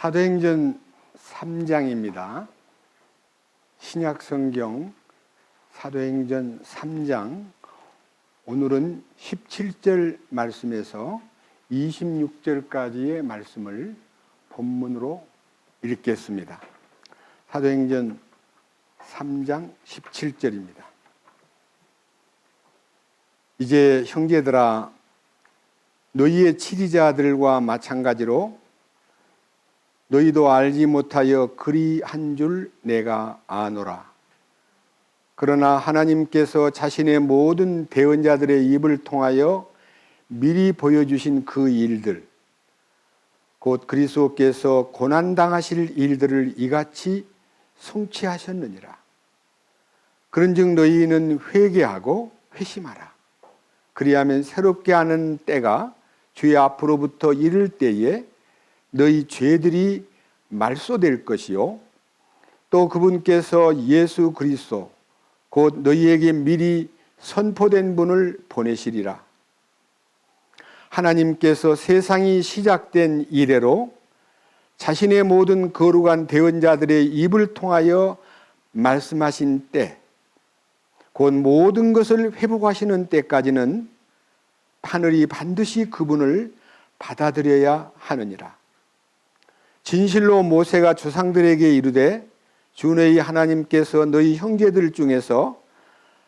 사도행전 3장입니다. 신약성경 사도행전 3장, 오늘은 17절 말씀에서 26절까지의 말씀을 본문으로 읽겠습니다. 사도행전 3장 17절입니다. 이제 형제들아, 너희의 치리자들과 마찬가지로 너희도 알지 못하여 그리한 줄 내가 아노라. 그러나 하나님께서 자신의 모든 대언자들의 입을 통하여 미리 보여주신 그 일들, 곧 그리스도께서 고난당하실 일들을 이같이 성취하셨느니라. 그런즉 너희는 회개하고 회심하라. 그리하면 새롭게 하는 때가 주의 앞으로부터 이를 때에 너희 죄들이 말소될 것이요, 또 그분께서 예수 그리스도 곧 너희에게 미리 선포된 분을 보내시리라. 하나님께서 세상이 시작된 이래로 자신의 모든 거룩한 대언자들의 입을 통하여 말씀하신 때, 곧 모든 것을 회복하시는 때까지는 하늘이 반드시 그분을 받아들여야 하느니라. 진실로 모세가 조상들에게 이르되, 주 너희 하나님께서 너희 형제들 중에서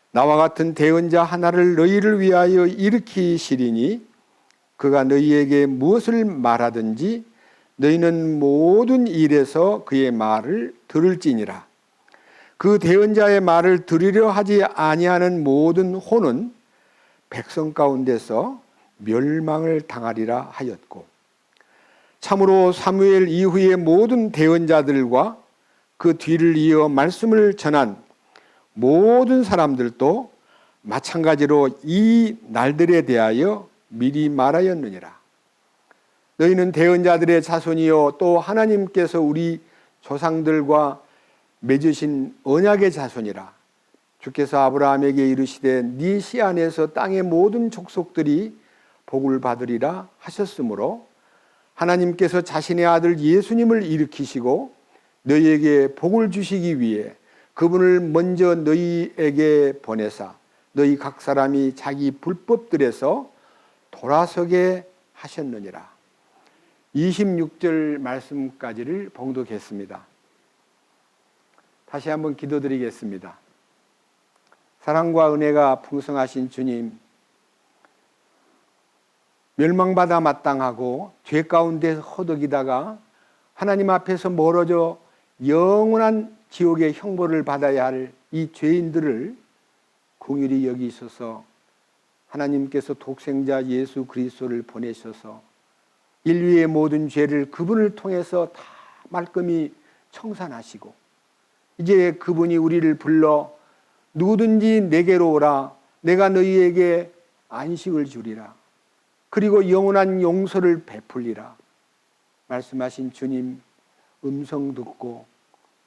나와 같은 대언자 하나를 너희를 위하여 일으키시리니 그가 너희에게 무엇을 말하든지 너희는 모든 일에서 그의 말을 들을지니라. 그 대언자의 말을 들으려 하지 아니하는 모든 혼은 백성 가운데서 멸망을 당하리라 하였고, 참으로 사무엘 이후의 모든 대언자들과 그 뒤를 이어 말씀을 전한 모든 사람들도 마찬가지로 이 날들에 대하여 미리 말하였느니라. 너희는 대언자들의 자손이요, 또 하나님께서 우리 조상들과 맺으신 언약의 자손이라. 주께서 아브라함에게 이르시되 네 씨 안에서 땅의 모든 족속들이 복을 받으리라 하셨으므로 하나님께서 자신의 아들 예수님을 일으키시고 너희에게 복을 주시기 위해 그분을 먼저 너희에게 보내사 너희 각 사람이 자기 불법들에서 돌아서게 하셨느니라. 26절 말씀까지를 봉독했습니다. 다시 한번 기도드리겠습니다. 사랑과 은혜가 풍성하신 주님, 멸망받아 마땅하고 죄 가운데 허덕이다가 하나님 앞에서 멀어져 영원한 지옥의 형벌을 받아야 할 이 죄인들을 긍휼히 여기셔서 하나님께서 독생자 예수 그리스도를 보내셔서 인류의 모든 죄를 그분을 통해서 다 말끔히 청산하시고, 이제 그분이 우리를 불러 누구든지 내게로 오라, 내가 너희에게 안식을 주리라, 그리고 영원한 용서를 베풀리라 말씀하신 주님 음성 듣고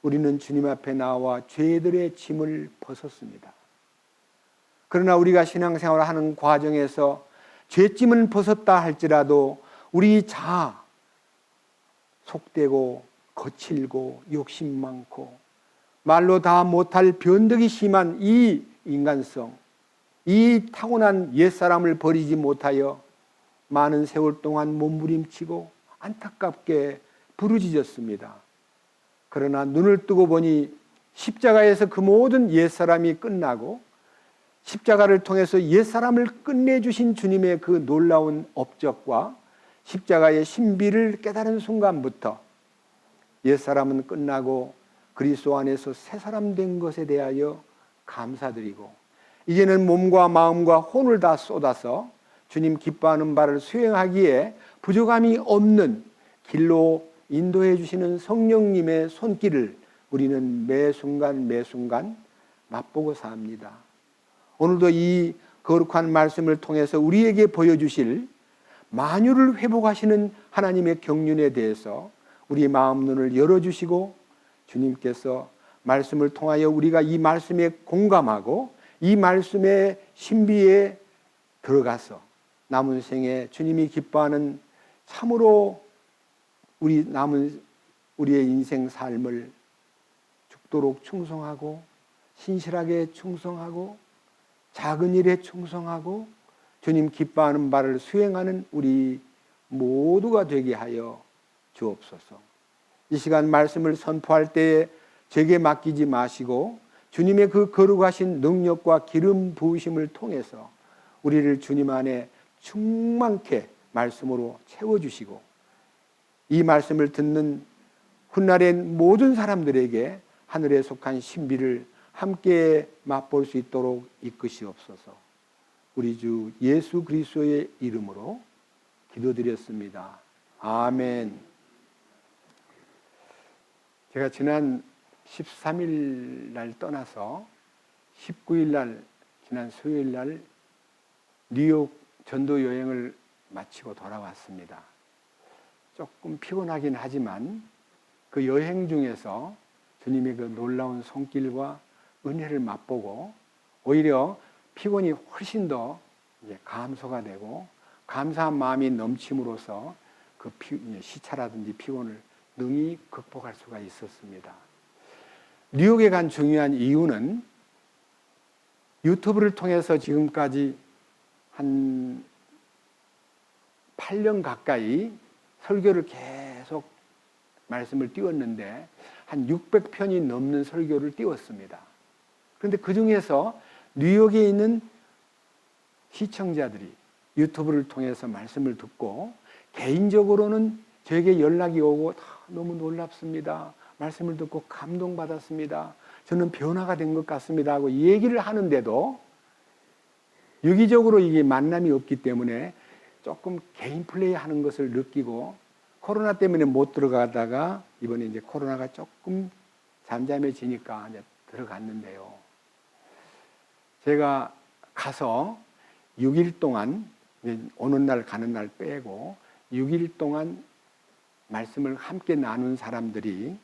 우리는 주님 앞에 나와 죄들의 짐을 벗었습니다. 그러나 우리가 신앙생활을 하는 과정에서 죄짐은 벗었다 할지라도 우리 자아, 속되고 거칠고 욕심 많고 말로 다 못할 변덕이 심한 이 인간성, 이 타고난 옛사람을 버리지 못하여 많은 세월 동안 몸부림치고 안타깝게 부르짖었습니다. 그러나 눈을 뜨고 보니 십자가에서 그 모든 옛사람이 끝나고 십자가를 통해서 옛사람을 끝내주신 주님의 그 놀라운 업적과 십자가의 신비를 깨달은 순간부터 옛사람은 끝나고 그리스도 안에서 새 사람 된 것에 대하여 감사드리고, 이제는 몸과 마음과 혼을 다 쏟아서 주님 기뻐하는 바를 수행하기에 부족함이 없는 길로 인도해 주시는 성령님의 손길을 우리는 매 순간 맛보고 삽니다. 오늘도 이 거룩한 말씀을 통해서 우리에게 보여주실 만유를 회복하시는 하나님의 경륜에 대해서 우리 마음 눈을 열어주시고, 주님께서 말씀을 통하여 우리가 이 말씀에 공감하고 이 말씀의 신비에 들어가서 남은 생에 주님이 기뻐하는 참으로 우리 남은 우리의 인생 삶을 죽도록 충성하고 신실하게 충성하고 작은 일에 충성하고 주님 기뻐하는 바를 수행하는 우리 모두가 되게 하여 주옵소서. 이 시간 말씀을 선포할 때에 제게 맡기지 마시고 주님의 그 거룩하신 능력과 기름 부으심을 통해서 우리를 주님 안에 충만케 말씀으로 채워주시고 이 말씀을 듣는 훗날의 모든 사람들에게 하늘에 속한 신비를 함께 맛볼 수 있도록 이끄시옵소서. 우리 주 예수 그리스도의 이름으로 기도드렸습니다. 아멘. 제가 지난 13일 날 떠나서 19일 날 지난 수요일 날 뉴욕 전도 여행을 마치고 돌아왔습니다. 조금 피곤하긴 하지만 그 여행 중에서 주님의 그 놀라운 손길과 은혜를 맛보고 오히려 피곤이 훨씬 더 감소가 되고 감사한 마음이 넘침으로써 그 시차라든지 피곤을 능히 극복할 수가 있었습니다. 뉴욕에 간 중요한 이유는 유튜브를 통해서 지금까지 한 8년 가까이 설교를 계속 말씀을 띄웠는데 한 600편이 넘는 설교를 띄웠습니다. 그런데 그 중에서 뉴욕에 있는 시청자들이 유튜브를 통해서 말씀을 듣고 개인적으로는 저에게 연락이 오고 너무 놀랍습니다. 말씀을 듣고 감동받았습니다. 저는 변화가 된 것 같습니다 하고 얘기를 하는데도 유기적으로 이게 만남이 없기 때문에 조금 개인 플레이 하는 것을 느끼고 코로나 때문에 못 들어가다가 이번에 이제 코로나가 조금 잠잠해지니까 이제 들어갔는데요. 제가 가서 6일 동안 오는 날 가는 날 빼고 6일 동안 말씀을 함께 나눈 사람들이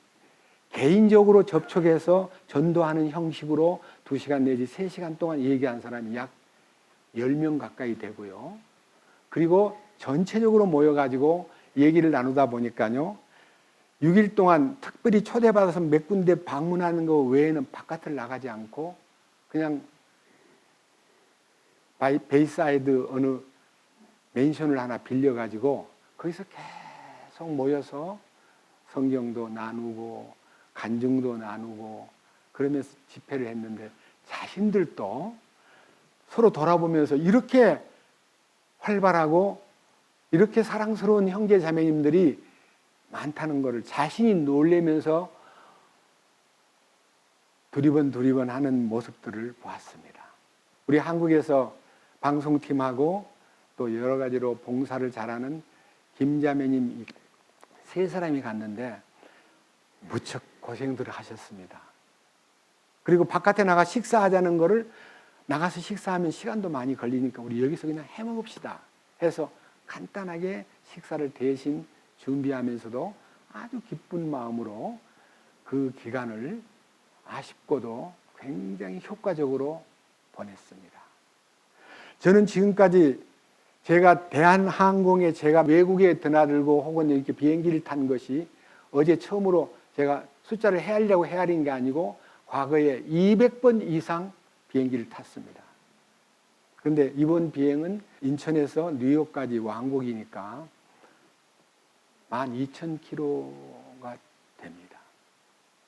개인적으로 접촉해서 전도하는 형식으로 2시간 내지 3시간 동안 얘기한 사람이 약 10명 가까이 되고요. 그리고 전체적으로 모여가지고 얘기를 나누다 보니까요. 6일 동안 특별히 초대받아서 몇 군데 방문하는 거 외에는 바깥을 나가지 않고 그냥 베이사이드 어느 맨션을 하나 빌려가지고 거기서 계속 모여서 성경도 나누고 간증도 나누고 그러면서 집회를 했는데 자신들도 서로 돌아보면서 이렇게 활발하고 이렇게 사랑스러운 형제 자매님들이 많다는 것을 자신이 놀라면서 두리번 하는 모습들을 보았습니다. 우리 한국에서 방송팀하고 또 여러 가지로 봉사를 잘하는 김자매님 3사람이 갔는데 무척 고생들을 하셨습니다. 그리고 바깥에 나가 식사하자는 거를 나가서 식사하면 시간도 많이 걸리니까 우리 여기서 그냥 해먹읍시다 해서 간단하게 식사를 대신 준비하면서도 아주 기쁜 마음으로 그 기간을 아쉽고도 굉장히 효과적으로 보냈습니다. 저는 지금까지 제가 대한항공에 제가 외국에 드나들고 혹은 이렇게 비행기를 탄 것이 어제 처음으로 제가 숫자를 헤아리려고 헤아린 게 아니고 과거에 200번 이상 비행기를 탔습니다. 그런데 이번 비행은 인천에서 뉴욕까지 왕복이니까 12,000km가 됩니다.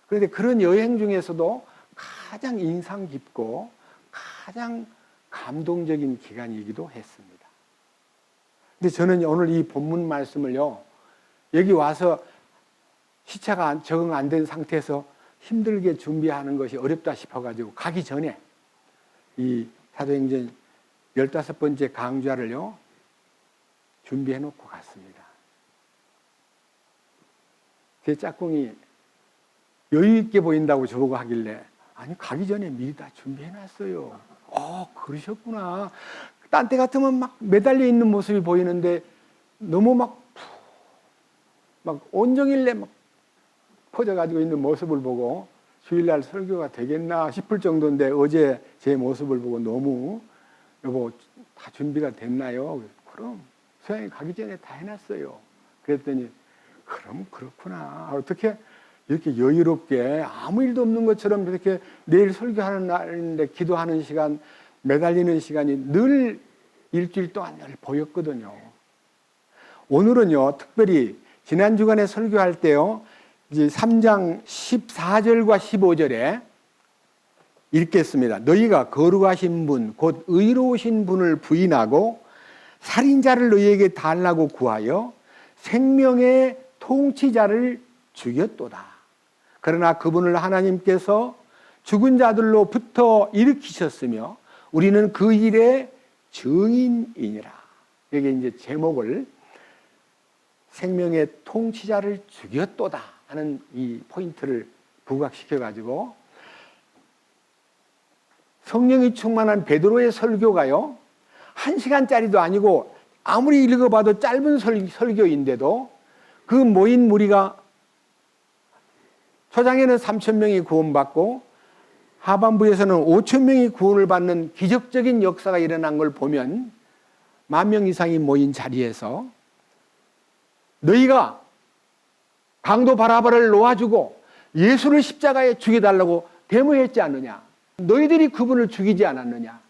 그런데 그런 여행 중에서도 가장 인상 깊고 가장 감동적인 기간이기도 했습니다. 근데 저는 오늘 이 본문 말씀을요, 여기 와서 시차가 적응 안 된 상태에서 힘들게 준비하는 것이 어렵다 싶어가지고 가기 전에 이 사도행전 15번째 강좌를요, 준비해 놓고 갔습니다. 제 짝꿍이 여유 있게 보인다고 저보고 하길래 아니 가기 전에 미리 다 준비해 놨어요. 그러셨구나. 딴 때 같으면 막 매달려 있는 모습이 보이는데 너무 막 온종일 막 퍼져가지고 있는 모습을 보고 주일날 설교가 되겠나 싶을 정도인데 어제 제 모습을 보고 너무 여보 다 준비가 됐나요? 그럼 소양이 가기 전에 다 해놨어요. 그랬더니 그럼 그렇구나. 어떻게 이렇게 여유롭게 아무 일도 없는 것처럼 이렇게 내일 설교하는 날인데 기도하는 시간, 매달리는 시간이 늘 일주일 동안 늘 보였거든요. 오늘은요, 특별히 지난 주간에 설교할 때요, 이제 3장 14절과 15절에 읽겠습니다. 너희가 거룩하신 분, 곧 의로우신 분을 부인하고 살인자를 너희에게 달라고 구하여 생명의 통치자를 죽였도다. 그러나 그분을 하나님께서 죽은 자들로부터 일으키셨으며 우리는 그 일의 증인이니라. 여기 이제 제목을 생명의 통치자를 죽였도다 하는 이 포인트를 부각시켜가지고 성령이 충만한 베드로의 설교가요, 1시간짜리도 아니고 아무리 읽어봐도 짧은 설교인데도 그 모인 무리가 초장에는 3,000명이 구원받고 하반부에서는 5,000명이 구원을 받는 기적적인 역사가 일어난 걸 보면 10,000명 이상이 모인 자리에서 너희가 강도 바라바를 놓아주고 예수를 십자가에 죽여달라고 데모했지 않느냐? 너희들이 그분을 죽이지 않았느냐?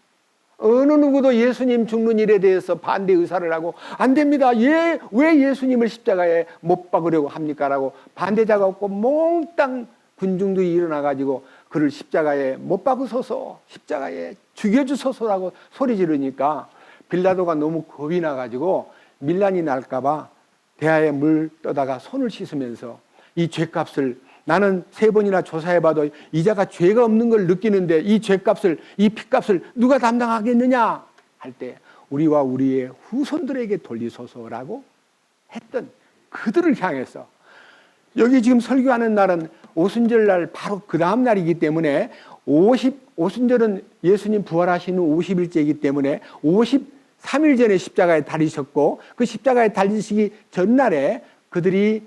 어느 누구도 예수님 죽는 일에 대해서 반대 의사를 하고 안 됩니다. 왜 예수님을 십자가에 못 박으려고 합니까? 라고 반대자가 없고 몽땅 군중들이 일어나가지고 그를 십자가에 못 박으소서, 십자가에 죽여주소서라고 소리 지르니까 빌라도가 너무 겁이 나가지고 밀란이 날까봐 대야에 물 떠다가 손을 씻으면서 이 죄값을 나는 3번이나 조사해봐도 이자가 죄가 없는 걸 느끼는데 이 죄값을, 이 피값을 누가 담당하겠느냐 할 때 우리와 우리의 후손들에게 돌리소서라고 했던 그들을 향해서 여기 지금 설교하는 날은 오순절 날 바로 그 다음 날이기 때문에 오순절은 예수님 부활하시는 50일째이기 때문에 53일 전에 십자가에 달리셨고 그 십자가에 달리시기 전날에 그들이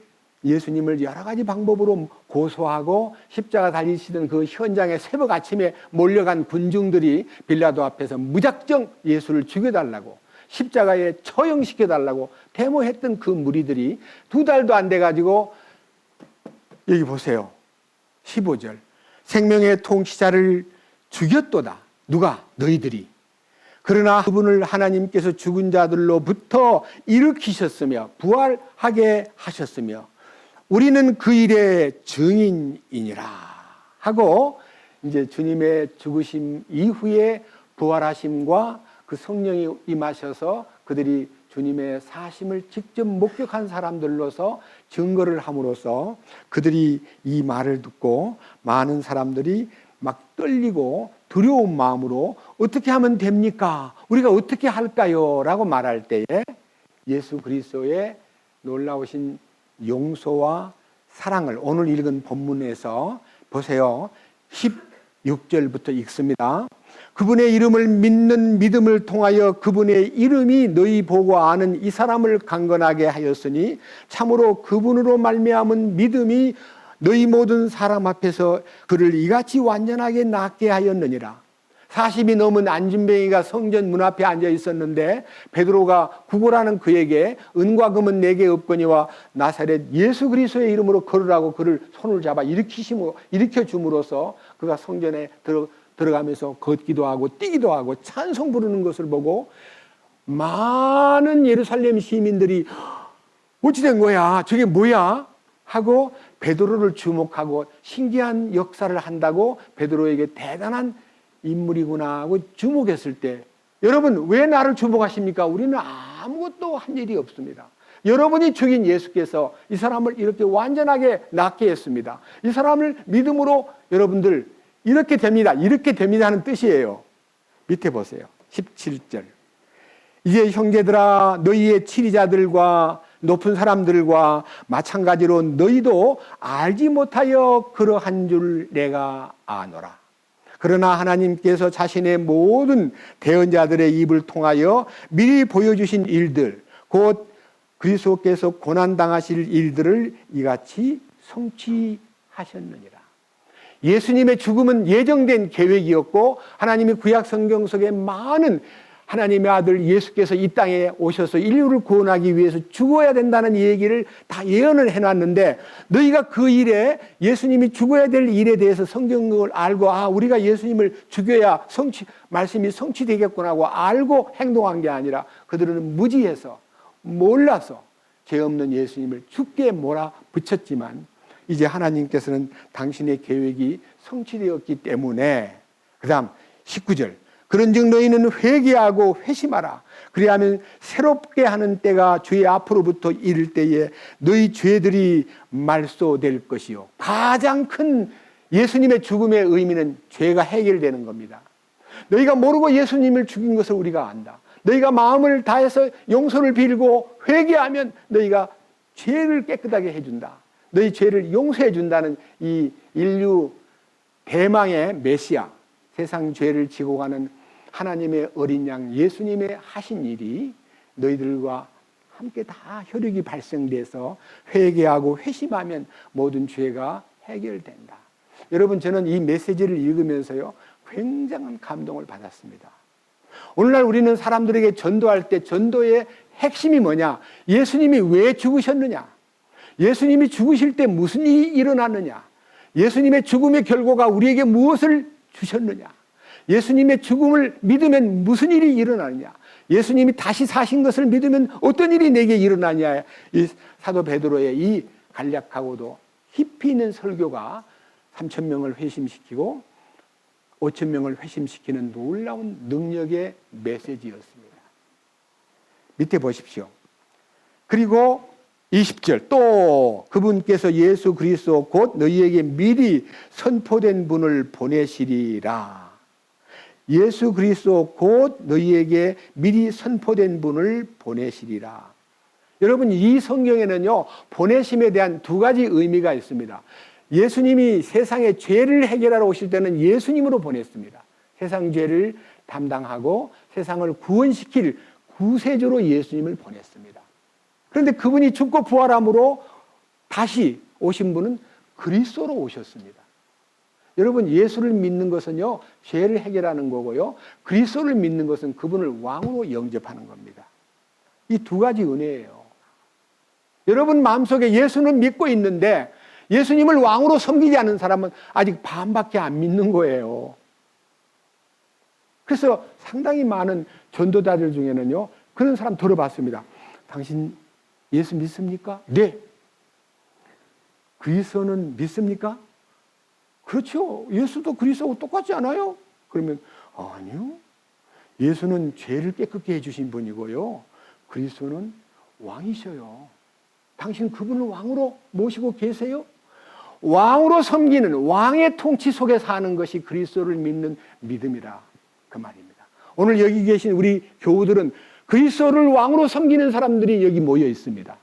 예수님을 여러 가지 방법으로 고소하고 십자가 달리시던 그 현장에 새벽 아침에 몰려간 군중들이 빌라도 앞에서 무작정 예수를 죽여달라고 십자가에 처형시켜달라고 데모했던 그 무리들이 2달도 안 돼가지고 여기 보세요. 15절 생명의 통치자를 죽였도다. 누가? 너희들이. 그러나 그분을 하나님께서 죽은 자들로부터 일으키셨으며 부활하게 하셨으며 우리는 그 일의 증인이니라 하고 이제 주님의 죽으심 이후에 부활하심과 그 성령이 임하셔서 그들이 주님의 사심을 직접 목격한 사람들로서 증거를 함으로써 그들이 이 말을 듣고 많은 사람들이 막 떨리고 두려운 마음으로 어떻게 하면 됩니까? 우리가 어떻게 할까요? 라고 말할 때에 예수 그리스도의 놀라우신 용서와 사랑을 오늘 읽은 본문에서 보세요. 16절부터 읽습니다. 그분의 이름을 믿는 믿음을 통하여 그분의 이름이 너희 보고 아는 이 사람을 강건하게 하였으니 참으로 그분으로 말미암은 믿음이 너희 모든 사람 앞에서 그를 이같이 완전하게 낫게 하였느니라. 40이 넘은 안진뱅이가 성전 문 앞에 앉아 있었는데 베드로가 구걸하는 그에게 은과 금은 내게 없거니와 나사렛 예수 그리스도의 이름으로 걸으라고 그를 손을 잡아 일으켜 줌으로써 그가 성전에 들어가면서 걷기도 하고 뛰기도 하고 찬송 부르는 것을 보고 많은 예루살렘 시민들이 어찌 된 거야? 저게 뭐야? 하고 베드로를 주목하고 신기한 역사를 한다고 베드로에게 대단한 인물이구나 하고 주목했을 때 여러분 왜 나를 주목하십니까? 우리는 아무것도 한 일이 없습니다. 여러분이 죽인 예수께서 이 사람을 이렇게 완전하게 낫게 했습니다. 이 사람을 믿음으로 여러분들 이렇게 됩니다. 이렇게 됩니다 하는 뜻이에요. 밑에 보세요. 17절 이제 형제들아 너희의 치리자들과 높은 사람들과 마찬가지로 너희도 알지 못하여 그러한 줄 내가 아노라. 그러나 하나님께서 자신의 모든 대언자들의 입을 통하여 미리 보여주신 일들 곧 그리스도께서 고난당하실 일들을 이같이 성취하셨느니라. 예수님의 죽음은 예정된 계획이었고 하나님이 구약 성경 속에 많은 하나님의 아들 예수께서 이 땅에 오셔서 인류를 구원하기 위해서 죽어야 된다는 얘기를 다 예언을 해놨는데, 너희가 그 일에, 예수님이 죽어야 될 일에 대해서 성경을 알고, 우리가 예수님을 죽여야 말씀이 성취되겠구나 하고 알고 행동한 게 아니라, 그들은 무지해서 몰라서 죄 없는 예수님을 죽게 몰아붙였지만, 이제 하나님께서는 당신의 계획이 성취되었기 때문에, 그 다음 19절, 그런즉 너희는 회개하고 회심하라. 그리하면 새롭게 하는 때가 주의 앞으로부터 이를 때에 너희 죄들이 말소될 것이요. 가장 큰 예수님의 죽음의 의미는 죄가 해결되는 겁니다. 너희가 모르고 예수님을 죽인 것을 우리가 안다. 너희가 마음을 다해서 용서를 빌고 회개하면 너희가 죄를 깨끗하게 해준다. 너희 죄를 용서해 준다는 이 인류 대망의 메시아, 세상 죄를 지고 가는 하나님의 어린 양 예수님의 하신 일이 너희들과 함께 다 혈육이 발생돼서 회개하고 회심하면 모든 죄가 해결된다. 여러분, 저는 이 메시지를 읽으면서요, 굉장한 감동을 받았습니다. 오늘날 우리는 사람들에게 전도할 때 전도의 핵심이 뭐냐? 예수님이 왜 죽으셨느냐? 예수님이 죽으실 때 무슨 일이 일어났느냐? 예수님의 죽음의 결과가 우리에게 무엇을 주셨느냐? 예수님의 죽음을 믿으면 무슨 일이 일어나느냐? 예수님이 다시 사신 것을 믿으면 어떤 일이 내게 일어나냐? 이 사도 베드로의 이 간략하고도 깊이 있는 설교가 3,000명을 회심시키고 5,000명을 회심시키는 놀라운 능력의 메시지였습니다. 밑에 보십시오. 그리고 20절, 또 그분께서 예수 그리스도 곧 너희에게 미리 선포된 분을 보내시리라. 예수 그리스도 곧 너희에게 미리 선포된 분을 보내시리라. 여러분, 이 성경에는요, 보내심에 대한 두 가지 의미가 있습니다. 예수님이 세상의 죄를 해결하러 오실 때는 예수님으로 보냈습니다. 세상 죄를 담당하고 세상을 구원시킬 구세주로 예수님을 보냈습니다. 그런데 그분이 죽고 부활함으로 다시 오신 분은 그리스도로 오셨습니다. 여러분, 예수를 믿는 것은요, 죄를 해결하는 거고요, 그리스도를 믿는 것은 그분을 왕으로 영접하는 겁니다. 이 두 가지 은혜예요. 여러분 마음속에 예수는 믿고 있는데 예수님을 왕으로 섬기지 않는 사람은 아직 반밖에 안 믿는 거예요. 그래서 상당히 많은 전도자들 중에는요, 그런 사람 들어봤습니다. 당신 예수 믿습니까? 네. 그리스도는 믿습니까? 그렇죠. 예수도 그리스도하고 똑같지 않아요? 그러면 아니요. 예수는 죄를 깨끗게 해주신 분이고요, 그리스도는 왕이셔요. 당신 그분을 왕으로 모시고 계세요? 왕으로 섬기는 왕의 통치 속에 사는 것이 그리스도를 믿는 믿음이라, 그 말입니다. 오늘 여기 계신 우리 교우들은 그리스도를 왕으로 섬기는 사람들이 여기 모여 있습니다.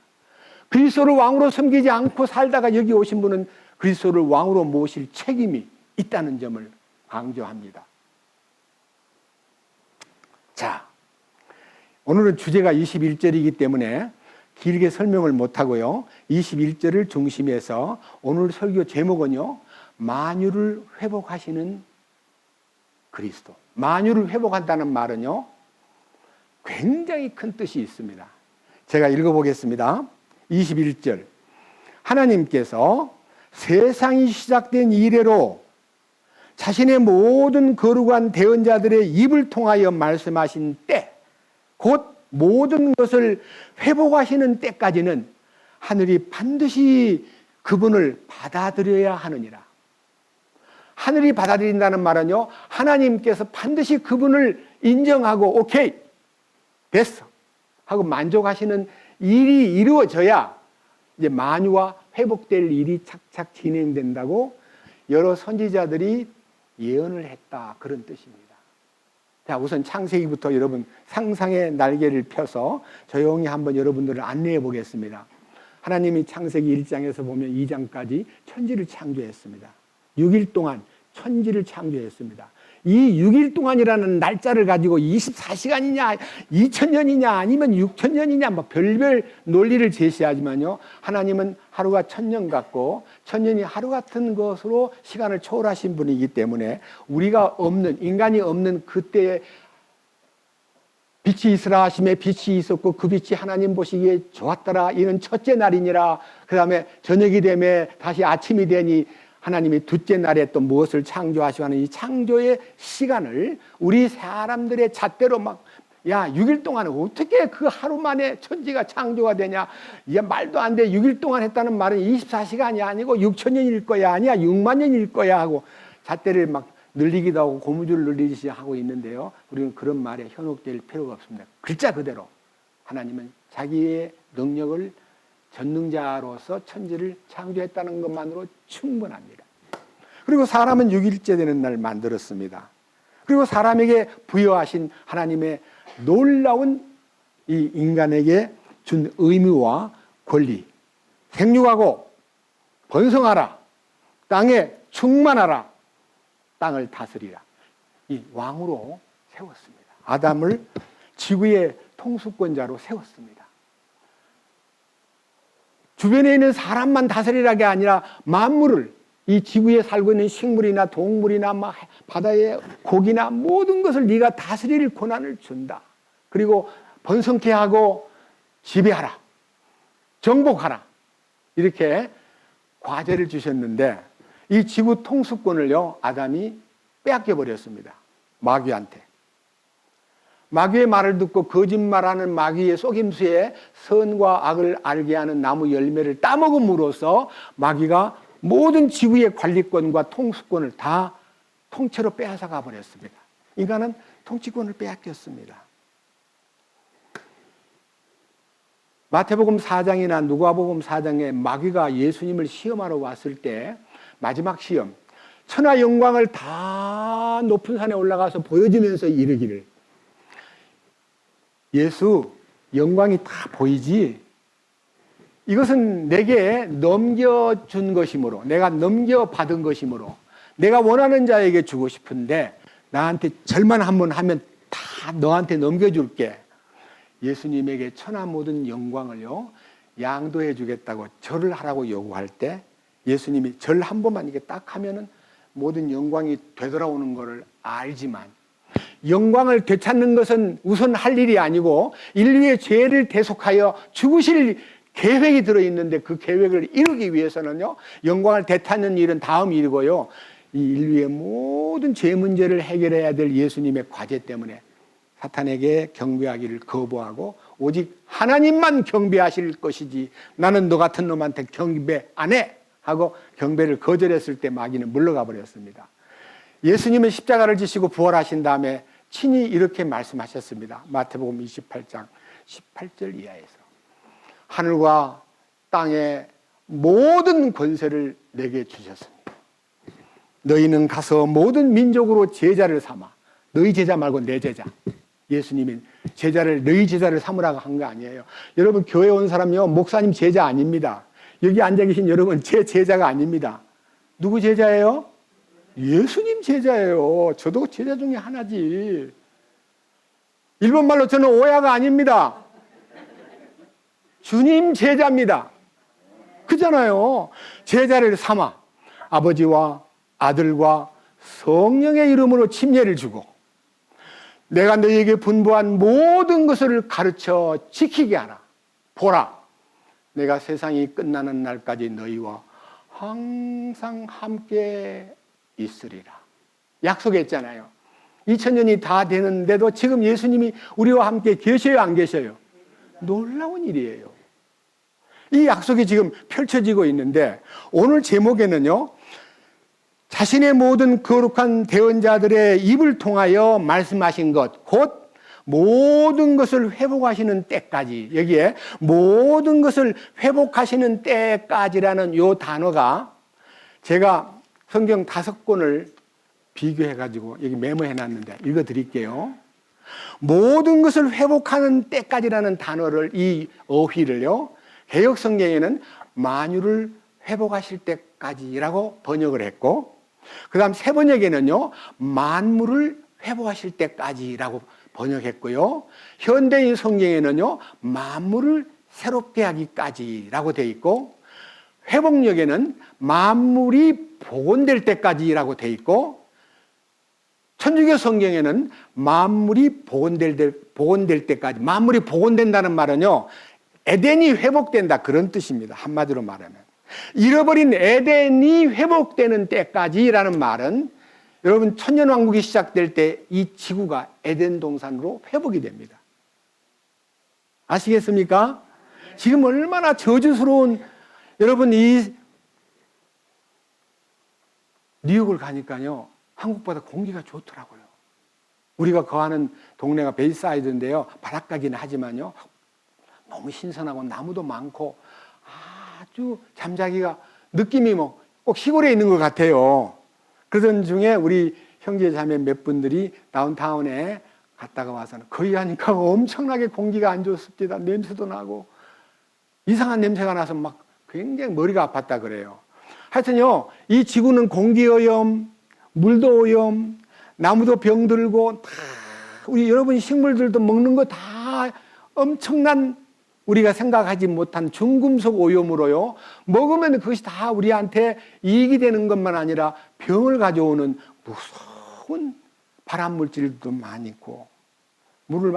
그리스도를 왕으로 섬기지 않고 살다가 여기 오신 분은 그리스도를 왕으로 모실 책임이 있다는 점을 강조합니다. 자, 오늘은 주제가 21절이기 때문에 길게 설명을 못하고요, 21절을 중심해서 오늘 설교 제목은요, 만유를 회복하시는 그리스도. 만유를 회복한다는 말은요, 굉장히 큰 뜻이 있습니다. 제가 읽어보겠습니다. 21절, 하나님께서 세상이 시작된 이래로 자신의 모든 거룩한 대언자들의 입을 통하여 말씀하신 때, 곧 모든 것을 회복하시는 때까지는 하늘이 반드시 그분을 받아들여야 하느니라. 하늘이 받아들인다는 말은요, 하나님께서 반드시 그분을 인정하고 오케이, 됐어 하고 만족하시는 일이 이루어져야 이제 만유가 회복될 일이 착착 진행된다고 여러 선지자들이 예언을 했다, 그런 뜻입니다. 자, 우선 창세기부터 여러분 상상의 날개를 펴서 조용히 한번 여러분들을 안내해 보겠습니다. 하나님이 창세기 1장에서 보면 2장까지 천지를 창조했습니다. 6일 동안 천지를 창조했습니다. 이 6일 동안이라는 날짜를 가지고 24시간이냐 2000년이냐 아니면 6000년이냐 뭐 별별 논리를 제시하지만요, 하나님은 하루가 1000년 같고 1000년이 하루 같은 것으로 시간을 초월하신 분이기 때문에 우리가 없는, 인간이 없는 그때의 빛이 있으라 하심에 빛이 있었고 그 빛이 하나님 보시기에 좋았더라. 이는 첫째 날이니라. 그 다음에 저녁이 되매 다시 아침이 되니 하나님이 둘째 날에 또 무엇을 창조하시고 하는 이 창조의 시간을 우리 사람들의 잣대로 막, 야, 6일 동안 어떻게 그 하루 만에 천지가 창조가 되냐. 이게 말도 안 돼. 6일 동안 했다는 말은 24시간이 아니고 6천년일 거야. 아니야. 6만 년일 거야. 하고 잣대를 막 늘리기도 하고 고무줄을 늘리듯이 하고 있는데요. 우리는 그런 말에 현혹될 필요가 없습니다. 글자 그대로 하나님은 자기의 능력을 전능자로서 천지를 창조했다는 것만으로 충분합니다. 그리고 사람은 6일째 되는 날 만들었습니다. 그리고 사람에게 부여하신 하나님의 놀라운 이 인간에게 준 의무와 권리, 생육하고 번성하라, 땅에 충만하라, 땅을 다스리라, 이 왕으로 세웠습니다. 아담을 지구의 통수권자로 세웠습니다. 주변에 있는 사람만 다스리라가 아니라 만물을, 이 지구에 살고 있는 식물이나 동물이나 바다의 고기나 모든 것을 네가 다스릴 권한을 준다. 그리고 번성케 하고 지배하라, 정복하라, 이렇게 과제를 주셨는데 이 지구 통수권을요, 아담이 빼앗겨 버렸습니다. 마귀한테. 마귀의 말을 듣고 거짓말하는 마귀의 속임수에 선과 악을 알게 하는 나무 열매를 따먹음으로써 마귀가 모든 지구의 관리권과 통수권을 다 통째로 빼앗아가 버렸습니다. 인간은 통치권을 빼앗겼습니다. 마태복음 4장이나 누가복음 4장에 마귀가 예수님을 시험하러 왔을 때 마지막 시험, 천하 영광을 다 높은 산에 올라가서 보여주면서 이르기를, 예수 영광이 다 보이지, 이것은 내게 넘겨준 것이므로, 내가 넘겨받은 것이므로 내가 원하는 자에게 주고 싶은데 나한테 절만 한번 하면 다 너한테 넘겨줄게. 예수님에게 천하 모든 영광을요 양도해 주겠다고 절을 하라고 요구할 때 예수님이 절 한 번만 이게 딱 하면은 모든 영광이 되돌아오는 것을 알지만, 영광을 되찾는 것은 우선 할 일이 아니고 인류의 죄를 대속하여 죽으실 계획이 들어있는데 그 계획을 이루기 위해서는요, 영광을 되찾는 일은 다음 일이고요, 이 인류의 모든 죄 문제를 해결해야 될 예수님의 과제 때문에 사탄에게 경배하기를 거부하고 오직 하나님만 경배하실 것이지 나는 너 같은 놈한테 경배 안 해 하고 경배를 거절했을 때 마귀는 물러가 버렸습니다. 예수님은 십자가를 지시고 부활하신 다음에 친히 이렇게 말씀하셨습니다. 마태복음 28장 18절 이하에서 하늘과 땅의 모든 권세를 내게 주셨습니다. 너희는 가서 모든 민족으로 제자를 삼아. 너희 제자 말고 내 제자. 예수님이 제자를, 너희 제자를 삼으라고 한 거 아니에요. 여러분 교회 온 사람요 목사님 제자 아닙니다. 여기 앉아 계신 여러분 제 제자가 아닙니다. 누구 제자예요? 예수님 제자예요. 저도 제자 중에 하나지. 일본말로 저는 오야가 아닙니다. 주님 제자입니다. 그잖아요. 제자를 삼아 아버지와 아들과 성령의 이름으로 침례를 주고 내가 너희에게 분부한 모든 것을 가르쳐 지키게 하라. 보라, 내가 세상이 끝나는 날까지 너희와 항상 함께 있으리라. 약속했잖아요. 2000년이 다 되는데도 지금 예수님이 우리와 함께 계셔요, 안 계셔요? 놀라운 일이에요. 이 약속이 지금 펼쳐지고 있는데 오늘 제목에는요, 자신의 모든 거룩한 대언자들의 입을 통하여 말씀하신 것, 곧 모든 것을 회복하시는 때까지, 여기에 모든 것을 회복하시는 때까지라는 요 단어가 제가 성경 5권을 비교해가지고 여기 메모해놨는데 읽어드릴게요. 모든 것을 회복하는 때까지라는 단어를, 이 어휘를요, 개역 성경에는 만유를 회복하실 때까지라고 번역을 했고, 그 다음 세번역에는요 만물을 회복하실 때까지라고 번역했고요, 현대인 성경에는요 만물을 새롭게 하기까지라고 되어 있고, 회복역에는 만물이 복원될 때까지라고 되어 있고, 천주교 성경에는 만물이 복원될 때까지, 만물이 복원된다는 말은요, 에덴이 회복된다, 그런 뜻입니다. 한마디로 말하면. 잃어버린 에덴이 회복되는 때까지라는 말은 여러분, 천년왕국이 시작될 때 이 지구가 에덴 동산으로 회복이 됩니다. 아시겠습니까? 지금 얼마나 저주스러운, 여러분, 이 뉴욕을 가니까요, 한국보다 공기가 좋더라고요. 우리가 거하는 동네가 베이사이드인데요, 바닷가긴 하지만요, 너무 신선하고 나무도 많고 아주 잠자기가 느낌이 뭐 꼭 시골에 있는 것 같아요. 그러던 중에 우리 형제 자매 몇 분들이 다운타운에 갔다가 와서는 거기 가니까 엄청나게 공기가 안 좋습니다. 냄새도 나고 이상한 냄새가 나서 막 굉장히 머리가 아팠다 그래요. 하여튼요, 이 지구는 공기오염, 물도 오염, 나무도 병들고 다, 우리 여러분 식물들도 먹는 거 다 엄청난, 우리가 생각하지 못한 중금속 오염으로요, 먹으면 그것이 다 우리한테 이익이 되는 것만 아니라 병을 가져오는 무서운 발암물질도 많이 있고, 물을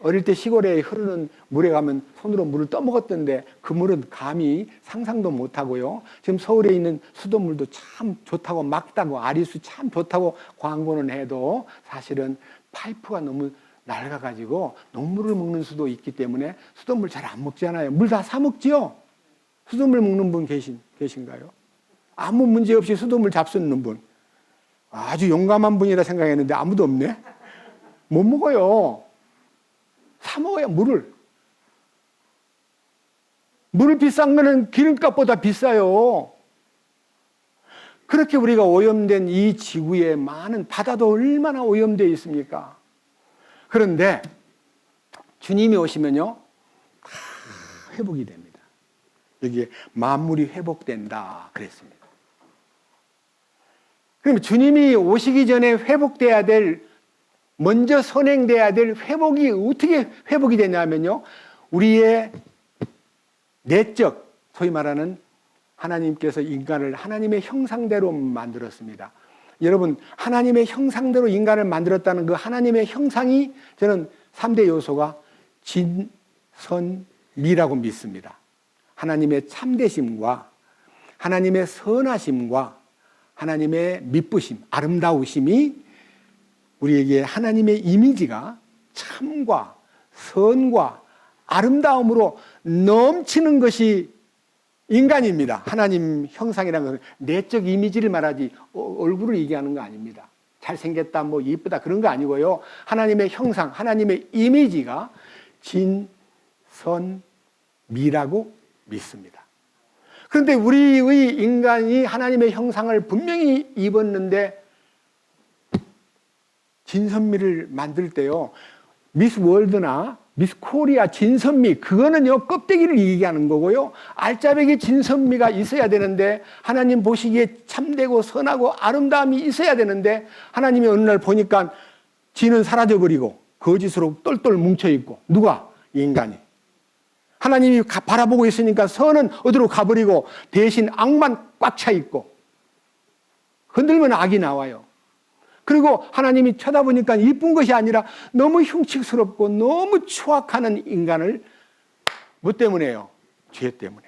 어릴 때 시골에 흐르는 물에 가면 손으로 물을 떠먹었던데 그 물은 감히 상상도 못하고요, 지금 서울에 있는 수돗물도 참 좋다고 막다고, 아리수 참 좋다고 광고는 해도 사실은 파이프가 너무 낡아가지고 녹물을 먹는 수도 있기 때문에 수돗물 잘 안 먹잖아요. 물 다 사 먹지요? 수돗물 먹는 분 계신가요? 아무 문제 없이 수돗물 잡수는 분. 아주 용감한 분이라 생각했는데 아무도 없네? 못 먹어요. 사 먹어야 물을. 물 비싼 거는 기름값보다 비싸요. 그렇게 우리가 오염된 이 지구에 많은, 바다도 얼마나 오염되어 있습니까? 그런데 주님이 오시면요, 다 회복이 됩니다. 여기에 만물이 회복된다 그랬습니다. 그럼 주님이 오시기 전에 회복돼야 될, 먼저 선행돼야 될 회복이 어떻게 회복이 되냐면요, 우리의 내적, 소위 말하는 하나님께서 인간을 하나님의 형상대로 만들었습니다. 여러분, 하나님의 형상대로 인간을 만들었다는 그 하나님의 형상이, 저는 3대 요소가 진, 선, 미라고 믿습니다. 하나님의 참되심과 하나님의 선하심과 하나님의 미쁘심, 아름다우심이 우리에게 하나님의 이미지가 참과 선과 아름다움으로 넘치는 것이 인간입니다. 하나님 형상이라는 것은 내적 이미지를 말하지 얼굴을 얘기하는 거 아닙니다. 잘생겼다, 뭐 이쁘다 그런 거 아니고요. 하나님의 형상, 하나님의 이미지가 진, 선, 미라고 믿습니다. 그런데 우리의 인간이 하나님의 형상을 분명히 입었는데 진선미를 만들 때요, 미스 월드나 미스 코리아 진선미, 그거는요 껍데기를 얘기하는 거고요, 알짜배기 진선미가 있어야 되는데, 하나님 보시기에 참되고 선하고 아름다움이 있어야 되는데, 하나님이 어느 날 보니까 진은 사라져버리고 거짓으로 똘똘 뭉쳐있고, 누가? 인간이. 하나님이 바라보고 있으니까 선은 어디로 가버리고 대신 악만 꽉 차있고, 흔들면 악이 나와요. 그리고 하나님이 쳐다보니까 이쁜 것이 아니라 너무 흉측스럽고 너무 추악하는 인간을, 뭐 때문에요? 죄 때문에.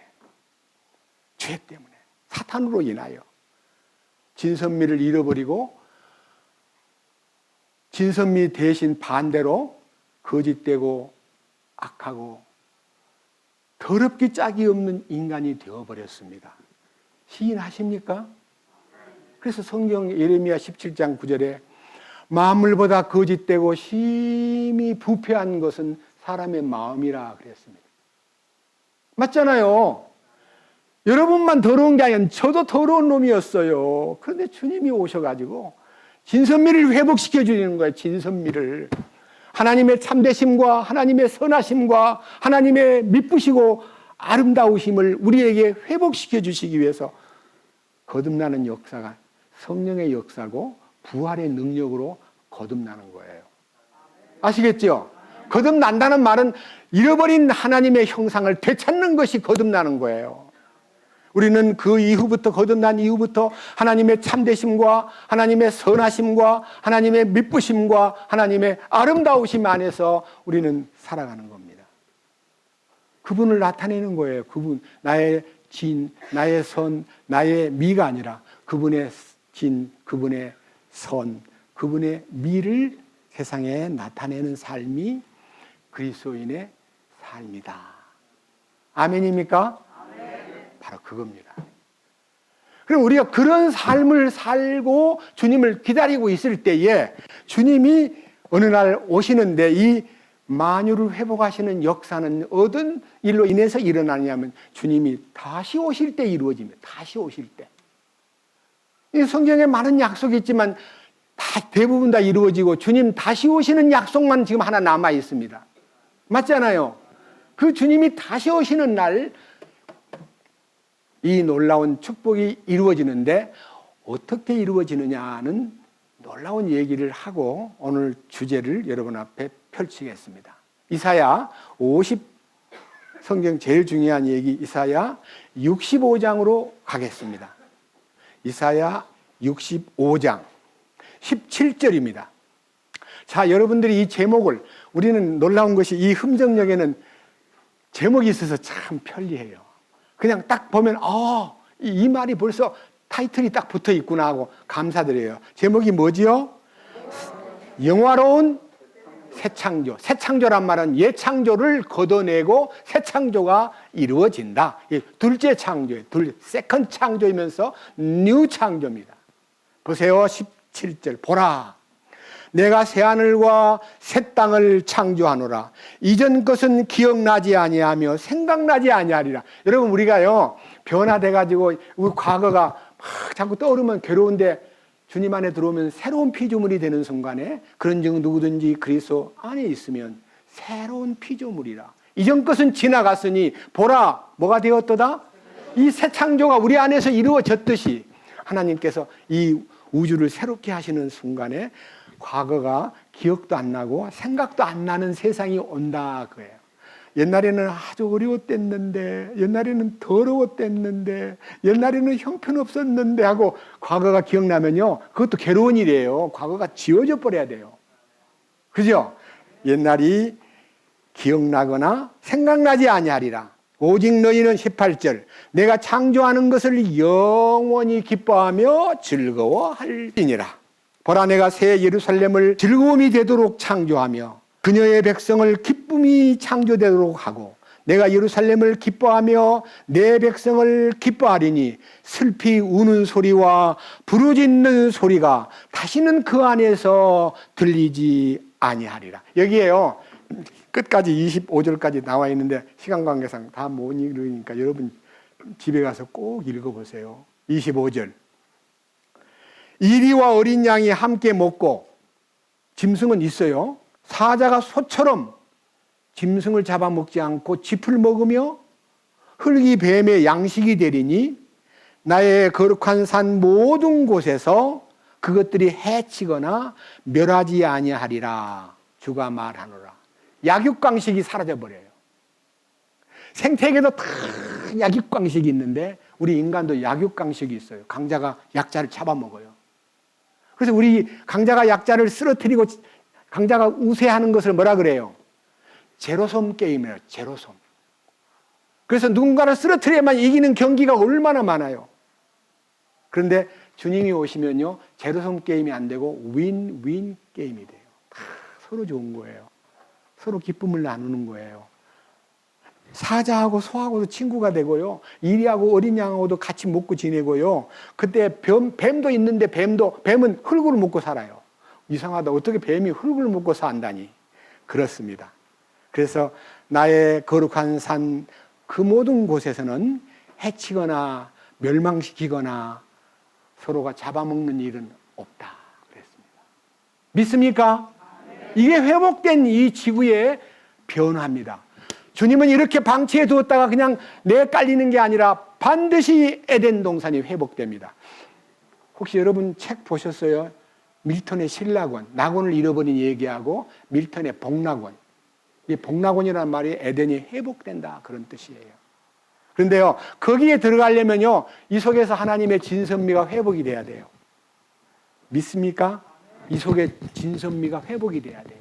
죄 때문에. 사탄으로 인하여. 진선미를 잃어버리고 진선미 대신 반대로 거짓되고 악하고 더럽기 짝이 없는 인간이 되어버렸습니다. 시인하십니까? 그래서 성경 예레미야 17장 9절에 만물보다 거짓되고 심히 부패한 것은 사람의 마음이라 그랬습니다. 맞잖아요. 여러분만 더러운 게 아니라 저도 더러운 놈이었어요. 그런데 주님이 오셔가지고 진선미를 회복시켜 주시는 거예요. 진선미를. 하나님의 참되심과 하나님의 선하심과 하나님의 미쁘시고 아름다우심을 우리에게 회복시켜 주시기 위해서 거듭나는 역사가 성령의 역사고 부활의 능력으로 거듭나는 거예요. 아시겠죠? 거듭난다는 말은 잃어버린 하나님의 형상을 되찾는 것이 거듭나는 거예요. 우리는 그 이후부터, 거듭난 이후부터 하나님의 참되심과 하나님의 선하심과 하나님의 미쁘심과 하나님의 아름다우심 안에서 우리는 살아가는 겁니다. 그분을 나타내는 거예요. 그분, 나의 진, 나의 선, 나의 미가 아니라 그분의 진, 그분의 선, 그분의 미를 세상에 나타내는 삶이 그리스도인의 삶이다. 아멘입니까? 바로 그겁니다. 그럼 우리가 그런 삶을 살고 주님을 기다리고 있을 때에 주님이 어느 날 오시는데 이 만유를 회복하시는 역사는 어떤 일로 인해서 일어나냐면 주님이 다시 오실 때 이루어집니다. 다시 오실 때. 이 성경에 많은 약속이 있지만 대부분 다 이루어지고 주님 다시 오시는 약속만 지금 하나 남아 있습니다. 맞잖아요. 그 주님이 다시 오시는 날 이 놀라운 축복이 이루어지는데 어떻게 이루어지느냐는 놀라운 얘기를 하고 오늘 주제를 여러분 앞에 펼치겠습니다. 이사야 50 성경 제일 중요한 얘기 이사야 65장으로 가겠습니다. 이사야 65장 17절입니다. 자, 여러분들이 이 제목을 우리는 놀라운 것이 이 흠정역에는 제목이 있어서 참 편리해요. 그냥 딱 보면 이 말이 벌써 타이틀이 딱 붙어 있구나 하고 감사드려요. 제목이 뭐지요? 영화로운 새 창조. 새 창조란 말은 옛 창조를 걷어내고 새 창조가 이루어진다. 둘째 창조예요. 세컨드 창조이면서 뉴 창조입니다. 보세요. 17절 보라. 내가 새하늘과 새 땅을 창조하노라. 이전 것은 기억나지 아니하며 생각나지 아니하리라. 여러분 우리가요 변화돼가지고 우리 과거가 막 자꾸 떠오르면 괴로운데 주님 안에 들어오면 새로운 피조물이 되는 순간에 그런즉 누구든지 그리스도 안에 있으면 새로운 피조물이라. 이전 것은 지나갔으니 보라 뭐가 되었도다? 이 새 창조가 우리 안에서 이루어졌듯이 하나님께서 이 우주를 새롭게 하시는 순간에 과거가 기억도 안 나고 생각도 안 나는 세상이 온다 그거예요. 옛날에는 아주 어려웠댔는데, 옛날에는 더러웠댔는데, 옛날에는 형편없었는데 하고 과거가 기억나면요 그것도 괴로운 일이에요. 과거가 지워져 버려야 돼요. 그죠? 옛날이 기억나거나 생각나지 아니하리라. 오직 너희는 18절 내가 창조하는 것을 영원히 기뻐하며 즐거워할지니라. 보라 내가 새 예루살렘을 즐거움이 되도록 창조하며 그녀의 백성을 기쁨이 창조되도록 하고 내가 예루살렘을 기뻐하며 내 백성을 기뻐하리니 슬피 우는 소리와 부르짖는 소리가 다시는 그 안에서 들리지 아니하리라. 여기에요 끝까지 25절까지 나와 있는데 시간 관계상 다 못 읽으니까 여러분 집에 가서 꼭 읽어보세요. 25절 이리와 어린 양이 함께 먹고 짐승은 있어요. 사자가 소처럼 짐승을 잡아먹지 않고 짚을 먹으며 흙이 뱀의 양식이 되리니 나의 거룩한 산 모든 곳에서 그것들이 해치거나 멸하지 아니하리라. 주가 말하노라. 약육강식이 사라져버려요. 생태계도 다 약육강식이 있는데 우리 인간도 약육강식이 있어요. 강자가 약자를 잡아먹어요. 그래서 우리 강자가 약자를 쓰러뜨리고 강자가 우세하는 것을 뭐라 그래요? 제로섬 게임이에요. 제로섬. 그래서 누군가를 쓰러뜨려야만 이기는 경기가 얼마나 많아요. 그런데 주님이 오시면요 제로섬 게임이 안 되고 윈윈 게임이 돼요. 다 서로 좋은 거예요. 서로 기쁨을 나누는 거예요. 사자하고 소하고도 친구가 되고요. 이리하고 어린 양하고도 같이 먹고 지내고요. 그때 뱀도 있는데 뱀은 흙을 먹고 살아요. 이상하다. 어떻게 뱀이 흙을 먹고 산다니. 그렇습니다. 그래서 나의 거룩한 산 그 모든 곳에서는 해치거나 멸망시키거나 서로가 잡아먹는 일은 없다. 그랬습니다. 믿습니까? 이게 회복된 이 지구의 변화입니다. 주님은 이렇게 방치해 두었다가 그냥 내 깔리는 게 아니라 반드시 에덴 동산이 회복됩니다. 혹시 여러분 책 보셨어요? 밀턴의 신라권, 낙원을 잃어버린 얘기하고 밀턴의 복낙원. 이 복낙원이라는 말이 에덴이 회복된다 그런 뜻이에요. 그런데요, 거기에 들어가려면요, 이 속에서 하나님의 진선미가 회복이 돼야 돼요. 믿습니까? 이 속에 진선미가 회복이 돼야 돼요.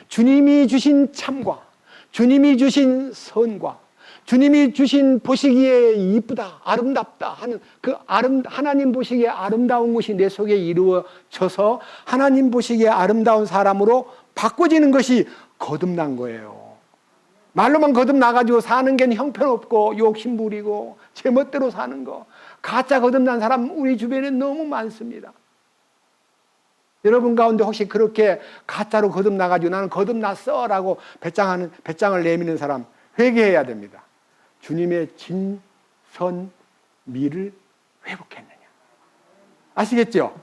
주님이 주신 참과, 주님이 주신 선과, 주님이 주신 보시기에 이쁘다, 아름답다 하는 그 하나님 보시기에 아름다운 것이 내 속에 이루어져서 하나님 보시기에 아름다운 사람으로 바꿔지는 것이 거듭난 거예요. 말로만 거듭나가지고 사는 게 형편없고 욕심 부리고 제멋대로 사는 거, 가짜 거듭난 사람 우리 주변에 너무 많습니다. 여러분 가운데 혹시 그렇게 가짜로 거듭나가지고 나는 거듭났어 라고 배짱을 내미는 사람 회개해야 됩니다. 주님의 진선미를 회복했느냐. 아시겠죠?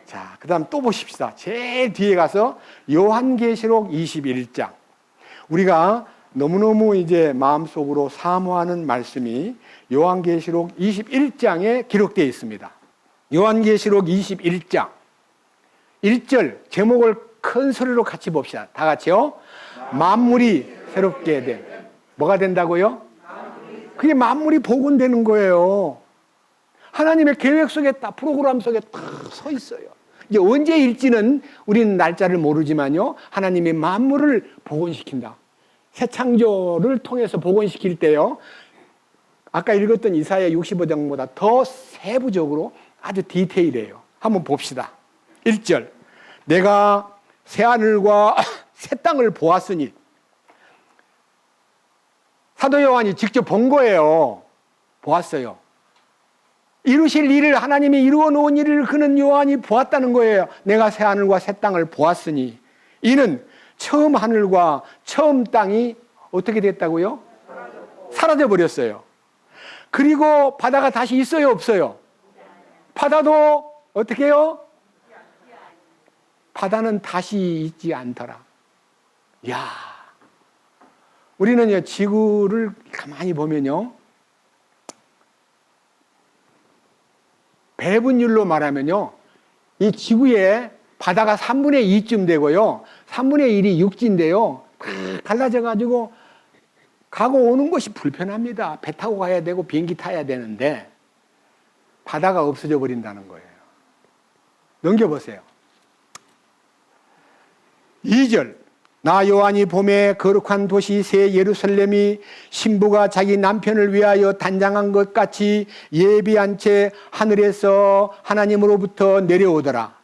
자, 그 다음 또 보십시다. 제일 뒤에 가서 요한계시록 21장. 우리가 너무너무 이제 마음속으로 사모하는 말씀이 요한계시록 21장에 기록되어 있습니다. 요한계시록 21장 1절 제목을 큰 소리로 같이 봅시다. 다 같이요. 만물이 새롭게 됨. 뭐가 된다고요? 그게 만물이 복원되는 거예요. 하나님의 계획 속에 딱 프로그램 속에 딱 서 있어요. 이제 언제일지는 우리는 날짜를 모르지만요, 하나님이 만물을 복원시킨다. 새 창조를 통해서 복원시킬 때요, 아까 읽었던 이사야 65장보다 더 세부적으로 아주 디테일해요. 한번 봅시다. 1절 내가 새하늘과 새 땅을 보았으니, 사도 요한이 직접 본 거예요. 보았어요. 이루실 일을, 하나님이 이루어 놓은 일을 그는 요한이 보았다는 거예요. 내가 새하늘과 새 땅을 보았으니 이는 처음 하늘과 처음 땅이 어떻게 됐다고요? 사라져 버렸어요. 그리고 바다가 다시 있어요, 없어요? 바다도 어떻게 해요? 바다는 다시 있지 않더라. 야, 우리는요, 지구를 가만히 보면요, 배분율로 말하면요, 이 지구에 바다가 3분의 2쯤 되고요, 3분의 1이 육지인데요, 다 갈라져가지고 가고 오는 것이 불편합니다. 배 타고 가야 되고 비행기 타야 되는데 바다가 없어져 버린다는 거예요. 넘겨보세요. 2절 나 요한이 봄에 거룩한 도시 새 예루살렘이 신부가 자기 남편을 위하여 단장한 것 같이 예비한 채 하늘에서 하나님으로부터 내려오더라.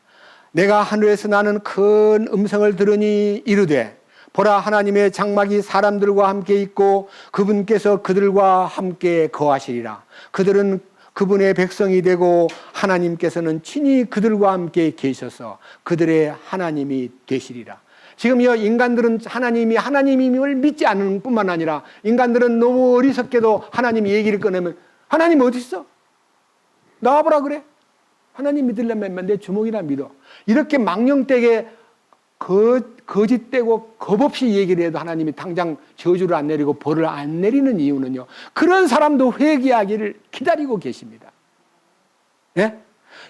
내가 하늘에서 나는 큰 음성을 들으니 이르되 보라, 하나님의 장막이 사람들과 함께 있고 그분께서 그들과 함께 거하시리라. 그들은 그분의 백성이 되고 하나님께서는 친히 그들과 함께 계셔서 그들의 하나님이 되시리라. 지금요, 인간들은 하나님임을 믿지 않는 뿐만 아니라 인간들은 너무 어리석게도 하나님 얘기를 꺼내면 하나님 어디 있어? 나와보라 그래? 하나님 믿으려면 내 주먹이나 믿어. 이렇게 망령되게 거짓되고 겁없이 얘기를 해도 하나님이 당장 저주를 안 내리고 벌을 안 내리는 이유는요, 그런 사람도 회개하기를 기다리고 계십니다. 예?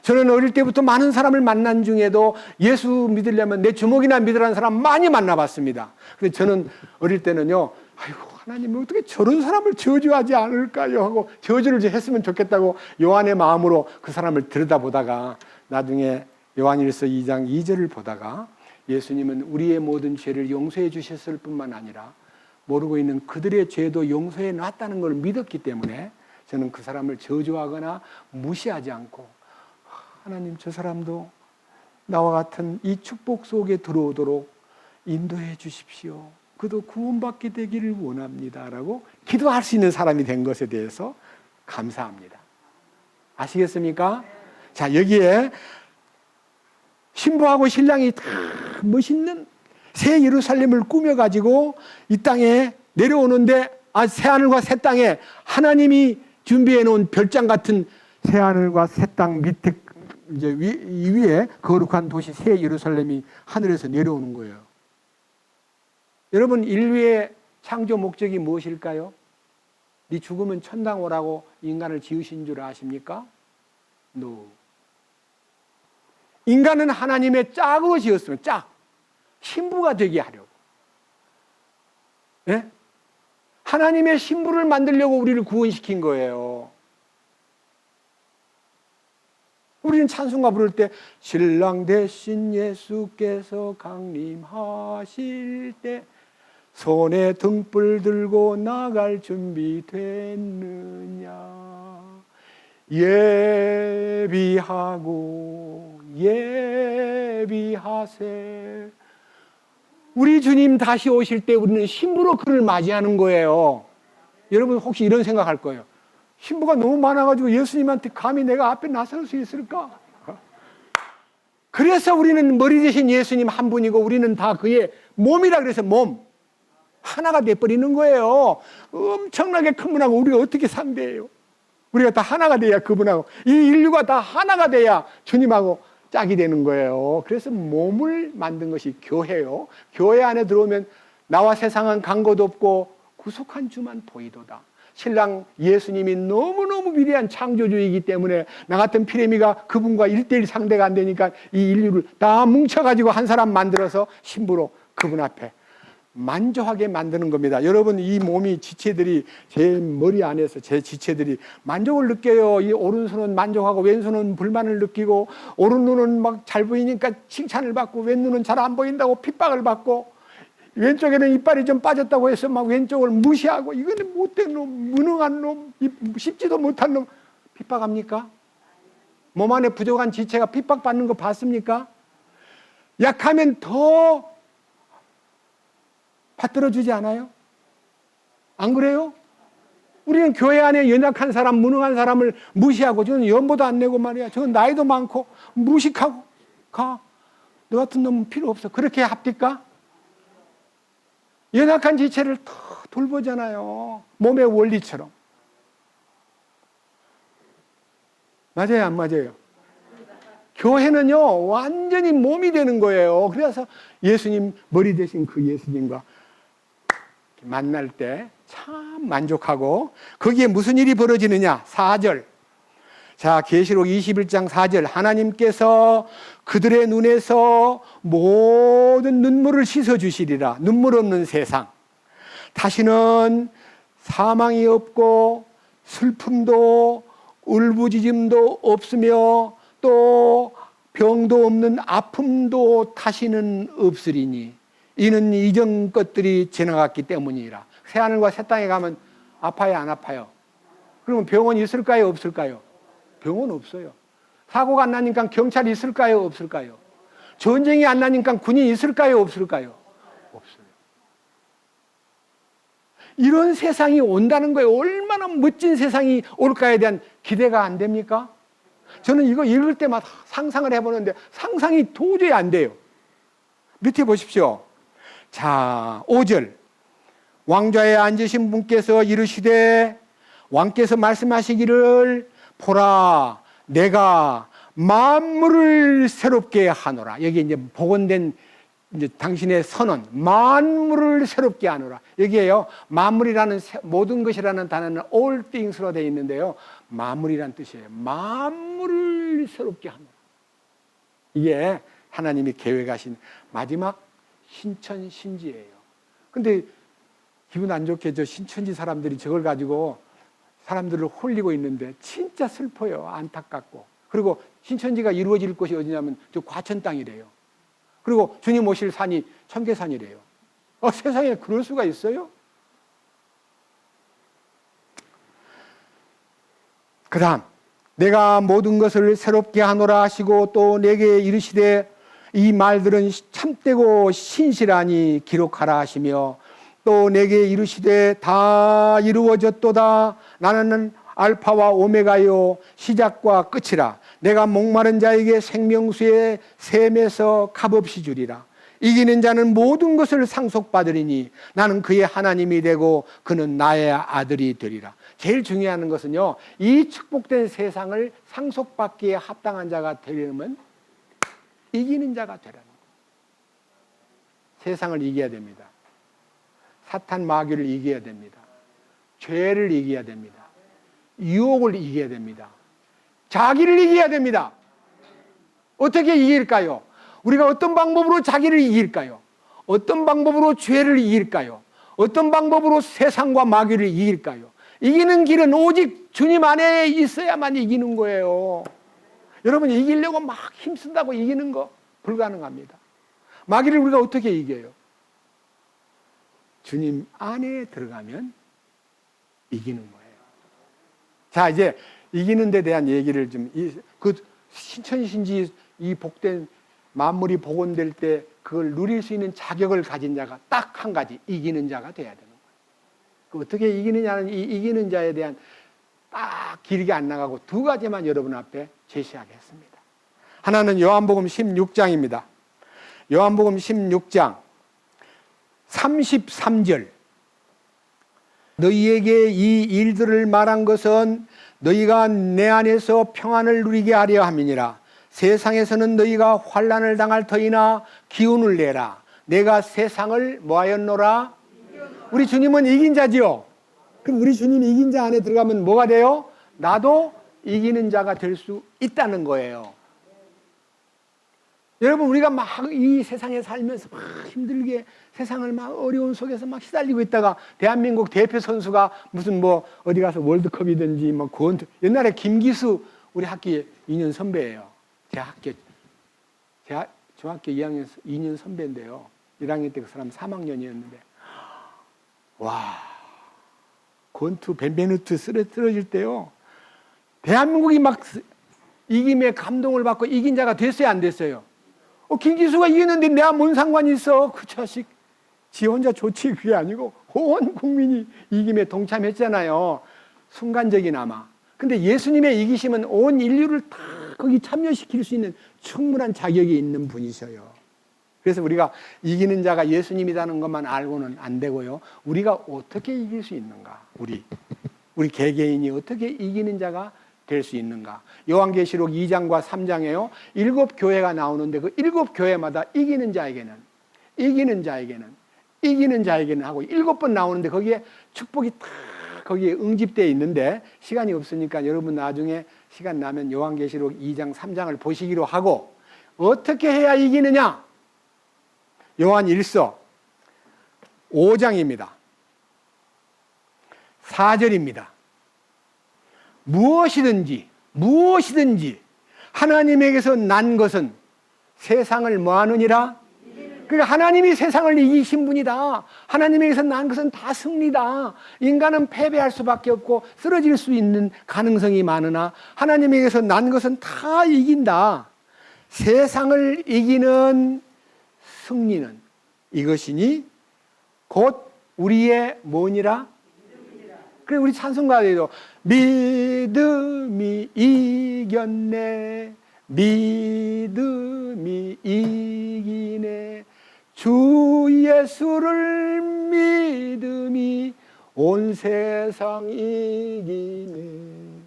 저는 어릴 때부터 많은 사람을 만난 중에도 예수 믿으려면 내 주먹이나 믿으라는 사람 많이 만나봤습니다. 근데 저는 어릴 때는요, 아이고, 하나님이 어떻게 저런 사람을 저주하지 않을까요? 하고 저주를 했으면 좋겠다고 요한의 마음으로 그 사람을 들여다보다가 나중에 요한일서 2장 2절을 보다가 예수님은 우리의 모든 죄를 용서해 주셨을 뿐만 아니라 모르고 있는 그들의 죄도 용서해 놨다는 걸 믿었기 때문에 저는 그 사람을 저주하거나 무시하지 않고 하나님, 저 사람도 나와 같은 이 축복 속에 들어오도록 인도해 주십시오. 그도 구원받게 되기를 원합니다. 라고 기도할 수 있는 사람이 된 것에 대해서 감사합니다. 아시겠습니까? 자, 여기에 신부하고 신랑이 다 멋있는 새 예루살렘을 꾸며가지고 이 땅에 내려오는데, 새하늘과 새 땅에 하나님이 준비해 놓은 별장 같은 새하늘과 새 땅 밑에 이제 위에 거룩한 도시 새 예루살렘이 하늘에서 내려오는 거예요. 여러분, 인류의 창조 목적이 무엇일까요? 네 죽으면 천당 오라고 인간을 지으신 줄 아십니까? No. 인간은 하나님의 짝으로 지었으면 신부가 되게 하려고. 예? 하나님의 신부를 만들려고 우리를 구원시킨 거예요. 우리는 찬송가 부를 때 신랑 대신 예수께서 강림하실 때 손에 등불 들고 나갈 준비 됐느냐 예비하고 예비하세. 우리 주님 다시 오실 때 우리는 신부로 그를 맞이하는 거예요. 여러분 혹시 이런 생각할 거예요. 신부가 너무 많아가지고 예수님한테 감히 내가 앞에 나설 수 있을까? 그래서 우리는 머리 대신 예수님 한 분이고 우리는 다 그의 몸이라 그래서 몸 하나가 돼버리는 거예요. 엄청나게 큰 분하고 우리가 어떻게 상대해요? 우리가 다 하나가 돼야 그분하고 이 인류가 다 하나가 돼야 주님하고 짝이 되는 거예요. 그래서 몸을 만든 것이 교회요. 교회 안에 들어오면 나와 세상은 간 것 없고 구속한 주만 보이도다. 신랑 예수님이 너무너무 위대한 창조주이기 때문에 나 같은 피레미가 그분과 1:1 상대가 안 되니까 이 인류를 다 뭉쳐가지고 한 사람 만들어서 신부로 그분 앞에 만족하게 만드는 겁니다. 여러분 이 몸이 지체들이 제 머리 안에서 제 지체들이 만족을 느껴요. 이 오른손은 만족하고 왼손은 불만을 느끼고 오른 눈은 막 잘 보이니까 칭찬을 받고 왼 눈은 잘 안 보인다고 핍박을 받고 왼쪽에는 이빨이 좀 빠졌다고 해서 막 왼쪽을 무시하고 이거는 못된 놈, 무능한 놈, 씹지도 못한 놈 핍박합니까? 몸 안에 부족한 지체가 핍박받는 거 봤습니까? 약하면 더 받들어주지 않아요? 안 그래요? 우리는 교회 안에 연약한 사람, 무능한 사람을 무시하고 저는 연보도 안 내고 말이야. 저는 나이도 많고 무식하고 가. 너 같은 놈은 필요 없어. 그렇게 합니까? 연약한 지체를 더 돌보잖아요. 몸의 원리처럼. 맞아요, 안 맞아요? 교회는요, 완전히 몸이 되는 거예요. 그래서 예수님, 머리 대신 그 예수님과 만날 때 참 만족하고 거기에 무슨 일이 벌어지느냐? 4절. 자, 계시록 21장 4절. 하나님께서 그들의 눈에서 모든 눈물을 씻어주시리라. 눈물 없는 세상. 다시는 사망이 없고 슬픔도 울부짖음도 없으며 또 병도 없는 아픔도 다시는 없으리니 이는 이전 것들이 지나갔기 때문이라. 새하늘과 새 땅에 가면 아파요, 안 아파요? 그러면 병원 있을까요, 없을까요? 병원 없어요. 사고가 안 나니까 경찰이 있을까요, 없을까요? 전쟁이 안 나니까 군인이 있을까요, 없을까요? 없어요. 이런 세상이 온다는 거예요. 얼마나 멋진 세상이 올까에 대한 기대가 안 됩니까? 저는 이거 읽을 때마다 상상을 해보는데 상상이 도저히 안 돼요. 밑에 보십시오. 자, 5절. 왕좌에 앉으신 분께서 이르시되 왕께서 말씀하시기를 보라 내가 만물을 새롭게 하노라. 여기 이제 복원된 이제 당신의 선언 만물을 새롭게 하노라. 여기에요. 만물이라는 모든 것이라는 단어는 all things로 되어 있는데요. 만물이라는 뜻이에요. 만물을 새롭게 하노라. 이게 하나님이 계획하신 마지막 신천신지예요. 근데 기분 안 좋게 저 신천지 사람들이 저걸 가지고 사람들을 홀리고 있는데 진짜 슬퍼요. 안타깝고. 그리고 신천지가 이루어질 곳이 어디냐면 저 과천 땅이래요. 그리고 주님 오실 산이 청계산이래요. 세상에 그럴 수가 있어요? 그 다음 내가 모든 것을 새롭게 하노라 하시고 또 내게 이르시되 이 말들은 참되고 신실하니 기록하라 하시며 또 내게 이르시되 다 이루어졌도다. 나는 알파와 오메가요 시작과 끝이라. 내가 목마른 자에게 생명수의 샘에서 값없이 주리라. 이기는 자는 모든 것을 상속받으리니 나는 그의 하나님이 되고 그는 나의 아들이 되리라. 제일 중요한 것은요, 이 축복된 세상을 상속받기에 합당한 자가 되려면 이기는 자가 되라는 거예요. 세상을 이겨야 됩니다. 사탄 마귀를 이겨야 됩니다. 죄를 이겨야 됩니다. 유혹을 이겨야 됩니다. 자기를 이겨야 됩니다. 어떻게 이길까요? 우리가 어떤 방법으로 자기를 이길까요? 어떤 방법으로 죄를 이길까요? 어떤 방법으로 세상과 마귀를 이길까요? 이기는 길은 오직 주님 안에 있어야만 이기는 거예요. 여러분, 이기려고 막 힘쓴다고 이기는 거 불가능합니다. 마귀를 우리가 어떻게 이겨요? 주님 안에 들어가면 이기는 거예요. 자, 이제 이기는 데 대한 얘기를 그 신천신지 이 복된 만물이 복원될 때 그걸 누릴 수 있는 자격을 가진 자가 딱 한 가지, 이기는 자가 돼야 되는 거예요. 그 어떻게 이기느냐는 이 이기는 자에 대한 딱 길게 안 나가고 두 가지만 여러분 앞에 제시하겠습니다. 하나는 요한복음 16장입니다. 요한복음 16장 33절. 너희에게 이 일들을 말한 것은 너희가 내 안에서 평안을 누리게 하려 함이니라. 세상에서는 너희가 환난을 당할 터이나 기운을 내라. 내가 세상을 뭐하였노라? 우리 주님은 이긴 자지요. 그럼 우리 주님이 이긴 자 안에 들어가면 뭐가 돼요? 나도 이기는 자가 될 수 있다는 거예요. 여러분, 우리가 막 이 세상에 살면서 막 힘들게 세상을 막 어려운 속에서 막 시달리고 있다가 대한민국 대표 선수가 무슨 뭐 어디 가서 월드컵이든지 뭐 권투, 옛날에 김기수 우리 학기 2년 선배예요. 제가 중학교 2학년 2년 선배인데요. 1학년 때 그 사람 3학년이었는데 와, 권투 벤베누트 쓰러질 때요. 대한민국이 막 이김에 감동을 받고 이긴 자가 됐어요, 안 됐어요? 김기수가 이겼는데 내가 뭔 상관이 있어? 그 자식 지 혼자 좋지. 그게 아니고 온 국민이 이김에 동참했잖아요. 순간적이나마. 근데 예수님의 이기심은 온 인류를 다 거기 참여시킬 수 있는 충분한 자격이 있는 분이셔요. 그래서 우리가 이기는 자가 예수님이라는 것만 알고는 안 되고요. 우리가 어떻게 이길 수 있는가? 우리 개개인이 어떻게 이기는 자가 될 수 있는가? 요한계시록 2장과 3장에요. 7교회가 나오는데 그 7교회마다 이기는 자에게는 하고 7번 나오는데 거기에 축복이 다 거기에 응집되어 있는데 시간이 없으니까 여러분 나중에 시간 나면 요한계시록 2장, 3장을 보시기로 하고 어떻게 해야 이기느냐? 요한 1서 5장입니다. 4절입니다. 무엇이든지 하나님에게서 난 것은 세상을 뭐하느니라? 그러니까 하나님이 세상을 이기신 분이다. 하나님에게서 난 것은 다 승리다. 인간은 패배할 수밖에 없고 쓰러질 수 있는 가능성이 많으나 하나님에게서 난 것은 다 이긴다. 세상을 이기는 승리는 이것이니 곧 우리의 뭐니라? 그래, 우리 찬송가에도 믿음이 이겼네, 믿음이 이기네, 주 예수를 믿음이 온 세상 이기네.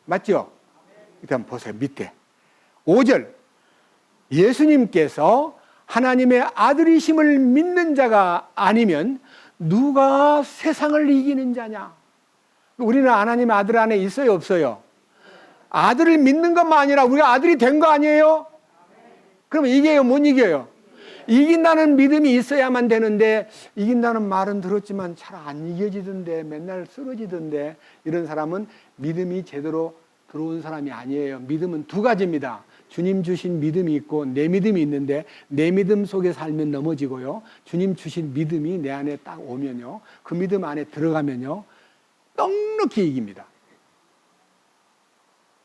맞죠? 일단 보세요. 밑에 5절. 예수님께서 하나님의 아들이심을 믿는 자가 아니면 누가 세상을 이기는 자냐? 우리는 하나님의 아들 안에 있어요, 없어요? 아들을 믿는 것만 아니라 우리가 아들이 된 거 아니에요? 그러면 이겨요, 못 이겨요? 이긴다는 믿음이 있어야만 되는데 이긴다는 말은 들었지만 잘 안 이겨지던데, 맨날 쓰러지던데, 이런 사람은 믿음이 제대로 들어온 사람이 아니에요. 믿음은 두 가지입니다. 주님 주신 믿음이 있고 내 믿음이 있는데 내 믿음 속에 살면 넘어지고요. 주님 주신 믿음이 내 안에 딱 오면요. 그 믿음 안에 들어가면요. 넉넉히 이깁니다.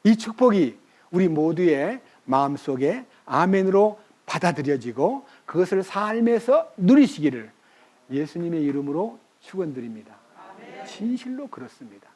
이 축복이 우리 모두의 마음속에 아멘으로 받아들여지고 그것을 삶에서 누리시기를 예수님의 이름으로 축원드립니다. 진실로 그렇습니다.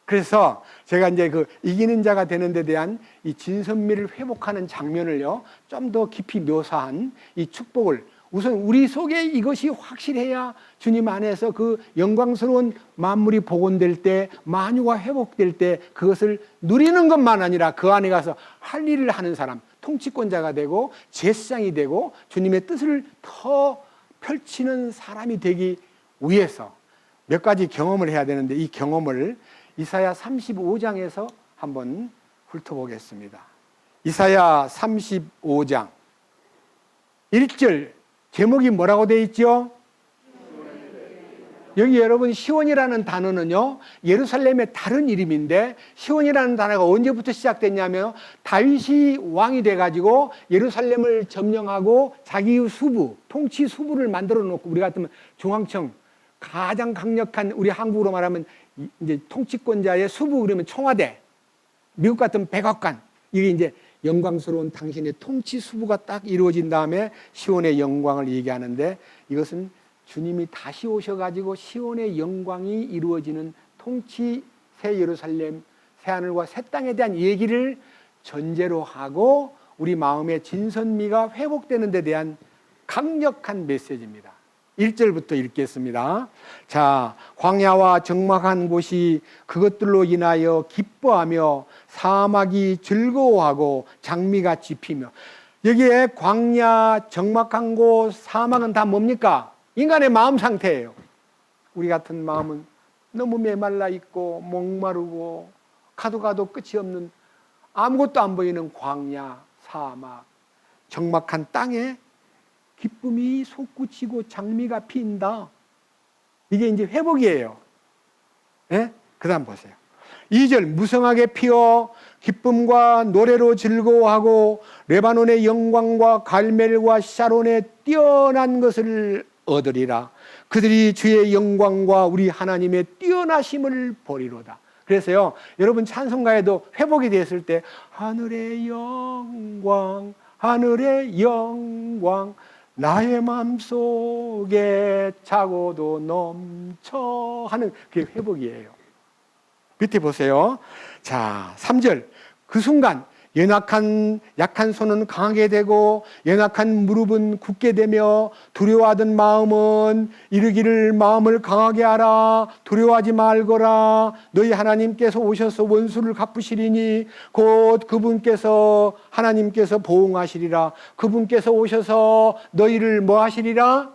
그래서 제가 이제 그 이기는 자가 되는 데 대한 이 진선미를 회복하는 장면을요, 좀 더 깊이 묘사한 이 축복을 우선 우리 속에 이것이 확실해야 주님 안에서 그 영광스러운 만물이 복원될 때, 만유가 회복될 때 그것을 누리는 것만 아니라 그 안에 가서 할 일을 하는 사람, 통치권자가 되고 제사장이 되고 주님의 뜻을 더 펼치는 사람이 되기 위해서 몇 가지 경험을 해야 되는데 이 경험을 이사야 35장에서 한번 훑어보겠습니다. 이사야 35장 1절 제목이 뭐라고 되어 있죠? 여기 여러분 시온이라는 단어는요, 예루살렘의 다른 이름인데, 시온이라는 단어가 언제부터 시작됐냐면 다윗이 왕이 돼가지고 예루살렘을 점령하고 자기 수부, 통치 수부를 만들어 놓고, 우리 같으면 중앙청, 가장 강력한, 우리 한국으로 말하면 이제 통치권자의 수부, 그러면 청와대, 미국 같은 백악관, 이게 이제 영광스러운 당신의 통치 수부가 딱 이루어진 다음에 시온의 영광을 얘기하는데, 이것은 주님이 다시 오셔가지고 시온의 영광이 이루어지는 통치 새 예루살렘, 새 하늘과 새 땅에 대한 얘기를 전제로 하고 우리 마음의 진선미가 회복되는 데 대한 강력한 메시지입니다. 1절부터 읽겠습니다. 자, 광야와 적막한 곳이 그것들로 인하여 기뻐하며 사막이 즐거워하고 장미가 짚히며. 여기에 광야, 적막한 곳, 사막은 다 뭡니까? 인간의 마음 상태예요. 우리 같은 마음은 너무 메말라 있고 목마르고 가도 끝이 없는, 아무것도 안 보이는 광야, 사막, 적막한 땅에 기쁨이 솟구치고 장미가 핀다. 이게 이제 회복이에요. 네? 그 다음 보세요. 2절, 무성하게 피어 기쁨과 노래로 즐거워하고 레바논의 영광과 갈멜과 샤론의 뛰어난 것을 얻으리라. 그들이 주의 영광과 우리 하나님의 뛰어나심을 보리로다. 그래서요, 여러분 찬송가에도 회복이 됐을 때 하늘의 영광, 하늘의 영광, 나의 마음속에 차고도 넘쳐 하는 그게 회복이에요. 밑에 보세요. 자, 3절. 그 순간 약한 손은 강하게 되고 연약한 무릎은 굳게 되며 두려워하던 마음은 이르기를 마음을 강하게 하라. 두려워하지 말거라. 너희 하나님께서 오셔서 원수를 갚으시리니 곧 그분께서 하나님께서 보응하시리라. 그분께서 오셔서 너희를 뭐 하시리라?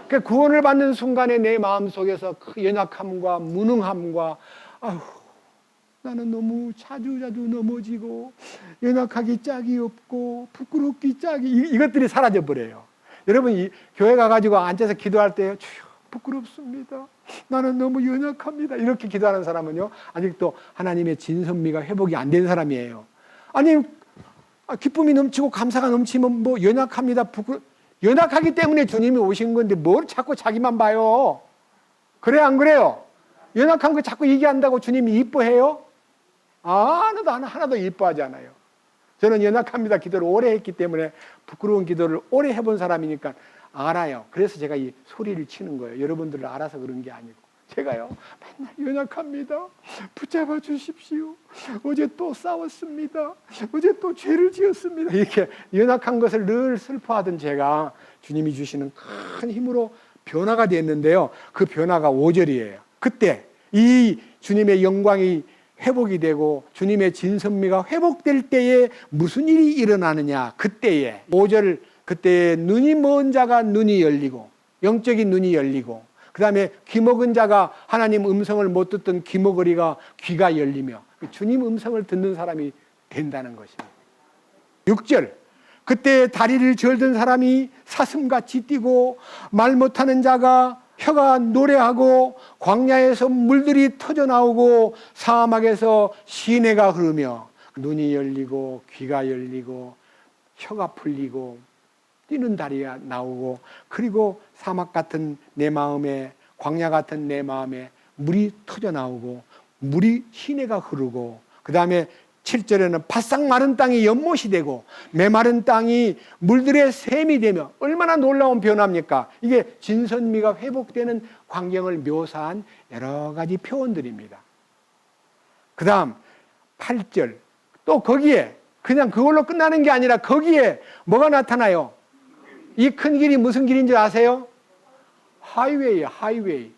그 구원을 받는 순간에 내 마음속에서 그 연약함과 무능함과 나는 너무 자주 넘어지고 연약하기 짝이 없고 부끄럽기 짝이, 이것들이 사라져버려요. 여러분, 이 교회 가가지고 앉아서 기도할 때 주여 부끄럽습니다, 나는 너무 연약합니다, 이렇게 기도하는 사람은요, 아직도 하나님의 진선미가 회복이 안 된 사람이에요. 아니, 기쁨이 넘치고 감사가 넘치면 뭐 연약합니다, 연약하기 때문에 주님이 오신 건데 뭘 자꾸 자기만 봐요. 그래 안 그래요? 연약한 거 자꾸 얘기한다고 주님이 이뻐해요? 하나도 이뻐하지 않아요. 저는 연약합니다 기도를 오래 했기 때문에, 부끄러운 기도를 오래 해본 사람이니까 알아요. 그래서 제가 이 소리를 치는 거예요. 여러분들을 알아서 그런 게 아니고. 제가요, 맨날 연약합니다, 붙잡아 주십시오, 어제 또 싸웠습니다, 어제 또 죄를 지었습니다, 이렇게 연약한 것을 늘 슬퍼하던 제가 주님이 주시는 큰 힘으로 변화가 됐는데요, 그 변화가 5절이에요. 그때 이 주님의 영광이 회복이 되고 주님의 진선미가 회복될 때에 무슨 일이 일어나느냐, 그때에 5절, 그때 눈이 먼 자가 눈이 열리고, 영적인 눈이 열리고, 그 다음에 귀먹은 자가 하나님 음성을 못 듣던 귀머거리가 귀가 열리며 주님 음성을 듣는 사람이 된다는 것입니다. 6절, 그때 다리를 절던 사람이 사슴같이 뛰고 말 못하는 자가 혀가 노래하고 광야에서 물들이 터져나오고 사막에서 시내가 흐르며 눈이 열리고 귀가 열리고 혀가 풀리고 뛰는 다리가 나오고, 그리고 사막 같은 내 마음에, 광야 같은 내 마음에 물이 터져나오고 물이 시내가 흐르고, 그 다음에 7절에는 바싹 마른 땅이 연못이 되고 메마른 땅이 물들의 샘이 되며, 얼마나 놀라운 변화입니까? 이게 진선미가 회복되는 광경을 묘사한 여러 가지 표현들입니다. 그 다음 8절, 또 거기에 그냥 그걸로 끝나는 게 아니라 거기에 뭐가 나타나요? 이 큰 길이 무슨 길인지 아세요? 하이웨이예요, 하이웨이.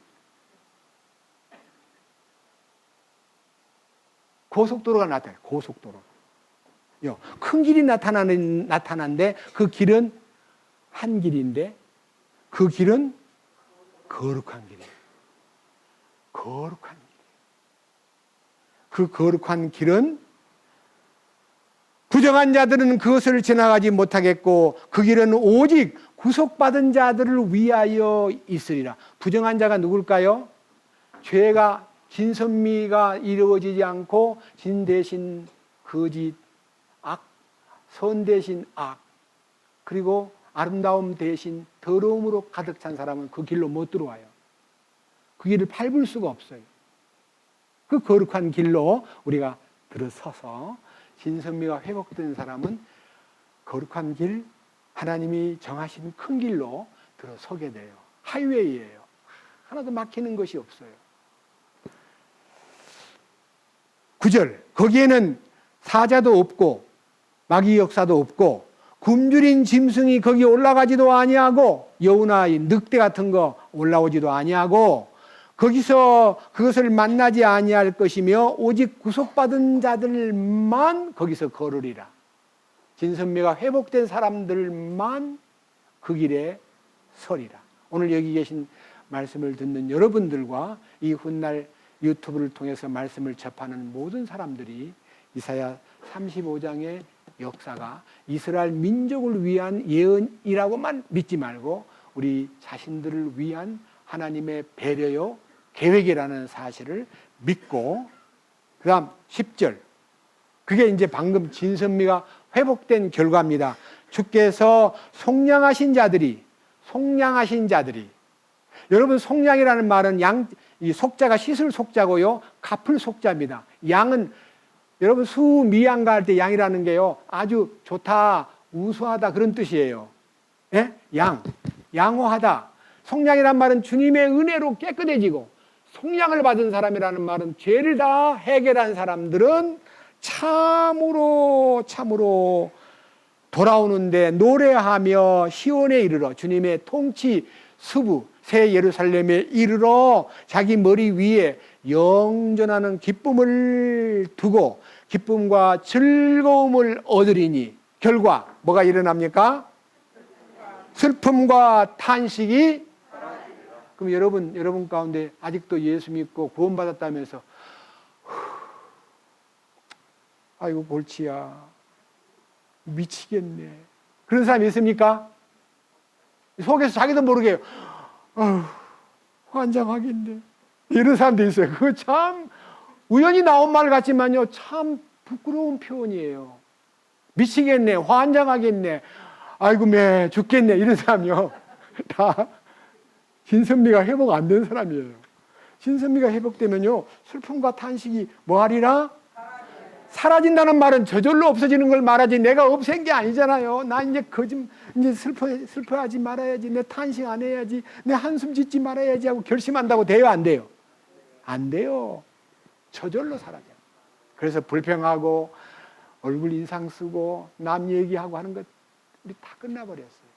고속도로가 나타나요. 고속도로. 큰 길이 나타나는데 그 길은 한 길인데 그 길은 거룩한 길이에요. 거룩한 길. 그 거룩한 길은 부정한 자들은 그것을 지나가지 못하겠고 그 길은 오직 구속받은 자들을 위하여 있으리라. 부정한 자가 누굴까요? 죄가 진선미가 이루어지지 않고 진 대신 거짓, 악, 선 대신 악, 그리고 아름다움 대신 더러움으로 가득 찬 사람은 그 길로 못 들어와요. 그 길을 밟을 수가 없어요. 그 거룩한 길로 우리가 들어서서 진선미가 회복된 사람은 거룩한 길, 하나님이 정하신 큰 길로 들어서게 돼요. 하이웨이예요. 하나도 막히는 것이 없어요. 9절, 거기에는 사자도 없고 마귀 역사도 없고 굶주린 짐승이 거기 올라가지도 아니하고 여우나 늑대 같은 거 올라오지도 아니하고 거기서 그것을 만나지 아니할 것이며 오직 구속받은 자들만 거기서 걸으리라. 진선미가 회복된 사람들만 그 길에 서리라. 오늘 여기 계신 말씀을 듣는 여러분들과 이 훗날 유튜브를 통해서 말씀을 접하는 모든 사람들이 이사야 35장의 역사가 이스라엘 민족을 위한 예언이라고만 믿지 말고 우리 자신들을 위한 하나님의 배려요 계획이라는 사실을 믿고, 그 다음 10절, 그게 이제 방금 진선미가 회복된 결과입니다. 주께서 속량하신 자들이, 여러분 속량이라는 말은 이 속자가 씻을 속자고요, 갚을 속자입니다. 양은 여러분 수미양가 할 때 양이라는 게요 아주 좋다, 우수하다 그런 뜻이에요. 예? 양호하다. 속량이란 말은 주님의 은혜로 깨끗해지고, 속량을 받은 사람이라는 말은 죄를 다 해결한 사람들은 참으로 돌아오는데 노래하며 시온에 이르러 주님의 통치 수부 새 예루살렘에 이르러 자기 머리 위에 영전하는 기쁨을 두고 기쁨과 즐거움을 얻으리니, 결과 뭐가 일어납니까? 슬픔과 탄식이. 그럼 여러분 가운데 아직도 예수 믿고 구원받았다면서 아이고 골치야 미치겠네 그런 사람이 있습니까? 속에서 자기도 모르게 환장하겠네 이런 사람도 있어요. 그거 참 우연히 나온 말 같지만요 참 부끄러운 표현이에요. 미치겠네, 환장하겠네, 아이고 매 죽겠네 이런 사람이요 다 진선미가 회복 안 된 사람이에요. 진선미가 회복되면요 슬픔과 탄식이 뭐하리라? 사라진다는 말은 저절로 없어지는 걸 말하지 내가 없앤 게 아니잖아요. 나 이제 이제 슬퍼하지 말아야지, 내 탄식 안 해야지, 내 한숨 짓지 말아야지 하고 결심한다고 돼요, 안 돼요? 안 돼요. 저절로 사라져요. 그래서 불평하고 얼굴 인상 쓰고 남 얘기하고 하는 것 우리 다 끝나버렸어요.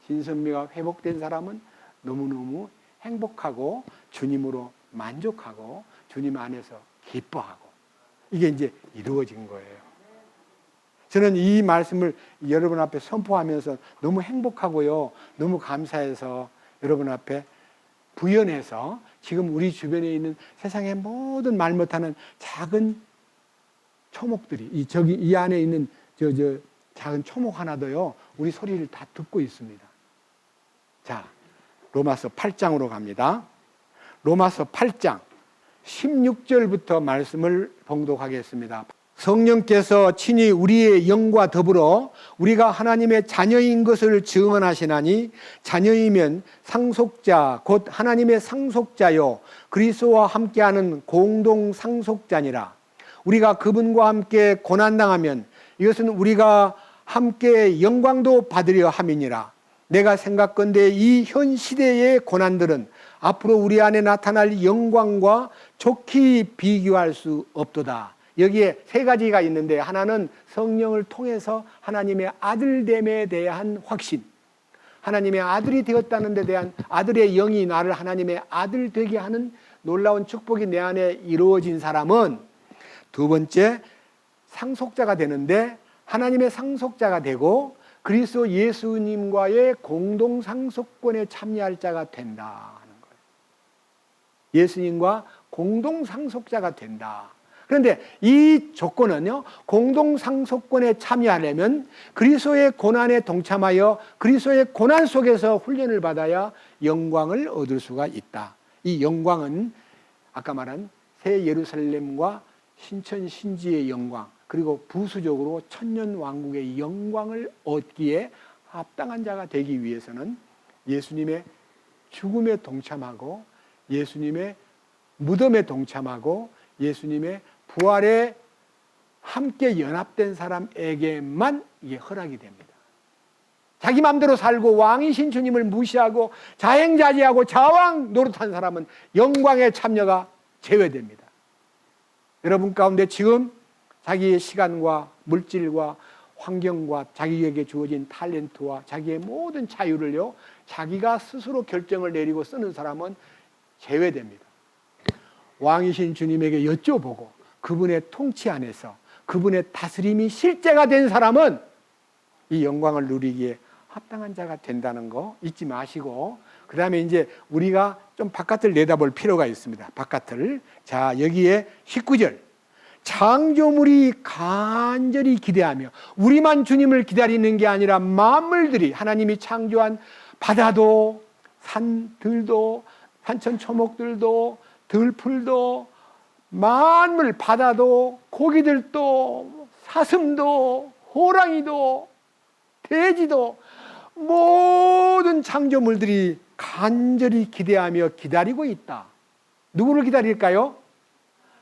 진선미가 회복된 사람은 너무너무 행복하고 주님으로 만족하고 주님 안에서 기뻐하고 이게 이제 이루어진 거예요. 저는 이 말씀을 여러분 앞에 선포하면서 너무 행복하고요, 너무 감사해서 여러분 앞에 부연해서 지금 우리 주변에 있는 세상의 모든 말 못하는 작은 초목들이 이 안에 있는 저 작은 초목 하나도요 우리 소리를 다 듣고 있습니다. 자, 로마서 8장으로 갑니다. 로마서 8장 16절부터 말씀을 봉독하겠습니다. 성령께서 친히 우리의 영과 더불어 우리가 하나님의 자녀인 것을 증언하시나니 자녀이면 상속자 곧 하나님의 상속자요 그리스도와 함께하는 공동 상속자니라. 우리가 그분과 함께 고난당하면 이것은 우리가 함께 영광도 받으려 함이니라. 내가 생각건대 이 현 시대의 고난들은 앞으로 우리 안에 나타날 영광과 좋게 비교할 수 없도다. 여기에 세 가지가 있는데, 하나는 성령을 통해서 하나님의 아들됨에 대한 확신, 하나님의 아들이 되었다는 데 대한 아들의 영이 나를 하나님의 아들 되게 하는 놀라운 축복이 내 안에 이루어진 사람은, 두 번째 상속자가 되는데 하나님의 상속자가 되고 그리스도 예수님과의 공동 상속권에 참여할 자가 된다 하는 거예요. 예수님과 공동 상속자가 된다. 그런데 이 조건은요, 공동상속권에 참여하려면 그리스도의 고난에 동참하여 그리스도의 고난 속에서 훈련을 받아야 영광을 얻을 수가 있다. 이 영광은 아까 말한 새 예루살렘과 신천 신지의 영광, 그리고 부수적으로 천년 왕국의 영광을 얻기에 합당한 자가 되기 위해서는 예수님의 죽음에 동참하고 예수님의 무덤에 동참하고 예수님의 부활에 함께 연합된 사람에게만 이게 허락이 됩니다. 자기 마음대로 살고 왕이신 주님을 무시하고 자행자재하고 자왕 노릇한 사람은 영광의 참여가 제외됩니다. 여러분 가운데 지금 자기의 시간과 물질과 환경과 자기에게 주어진 탤런트와 자기의 모든 자유를요, 자기가 스스로 결정을 내리고 쓰는 사람은 제외됩니다. 왕이신 주님에게 여쭤보고 그분의 통치 안에서 그분의 다스림이 실제가 된 사람은 이 영광을 누리기에 합당한 자가 된다는 거 잊지 마시고, 그 다음에 이제 우리가 좀 바깥을 내다볼 필요가 있습니다. 바깥을. 자, 여기에 19절. 창조물이 간절히 기대하며, 우리만 주님을 기다리는 게 아니라 만물들이, 하나님이 창조한 바다도 산들도 산천 초목들도 들풀도 만물, 바다도 고기들도 사슴도 호랑이도 돼지도 모든 창조물들이 간절히 기대하며 기다리고 있다. 누구를 기다릴까요?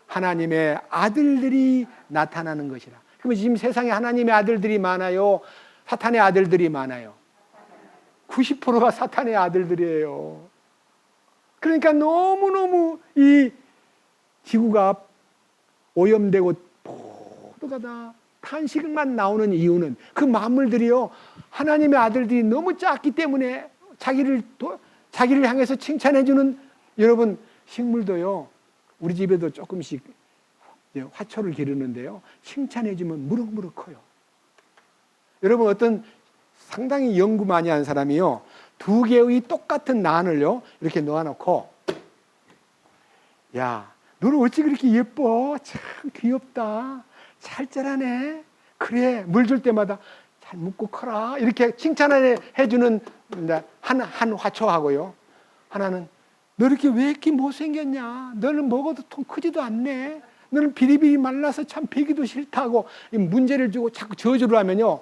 하나님의 아들들이 나타나는 것이라. 그러면 지금 세상에 하나님의 아들들이 많아요? 사탄의 아들들이 많아요? 90%가 사탄의 아들들이에요. 그러니까 너무너무 이 지구가 오염되고 모두가 다 탄식만 나오는 이유는 그 만물들이요, 하나님의 아들들이 너무 작기 때문에 자기를 향해서 칭찬해주는, 여러분 식물도요, 우리 집에도 조금씩 화초를 기르는데요, 칭찬해주면 무럭무럭 커요. 여러분 어떤 상당히 연구 많이 한 사람이요, 2개의 똑같은 난을요 이렇게 놓아놓고, 야, 너는 어찌 그렇게 예뻐? 참 귀엽다. 잘 자라네. 그래, 물 줄 때마다 잘 묻고 커라. 이렇게 칭찬해주는 한 화초하고요, 하나는 너 왜 이렇게 못생겼냐? 너는 먹어도 통 크지도 않네. 너는 비리비리 말라서 참 배기도 싫다고 문제를 주고 자꾸 저주를 하면요,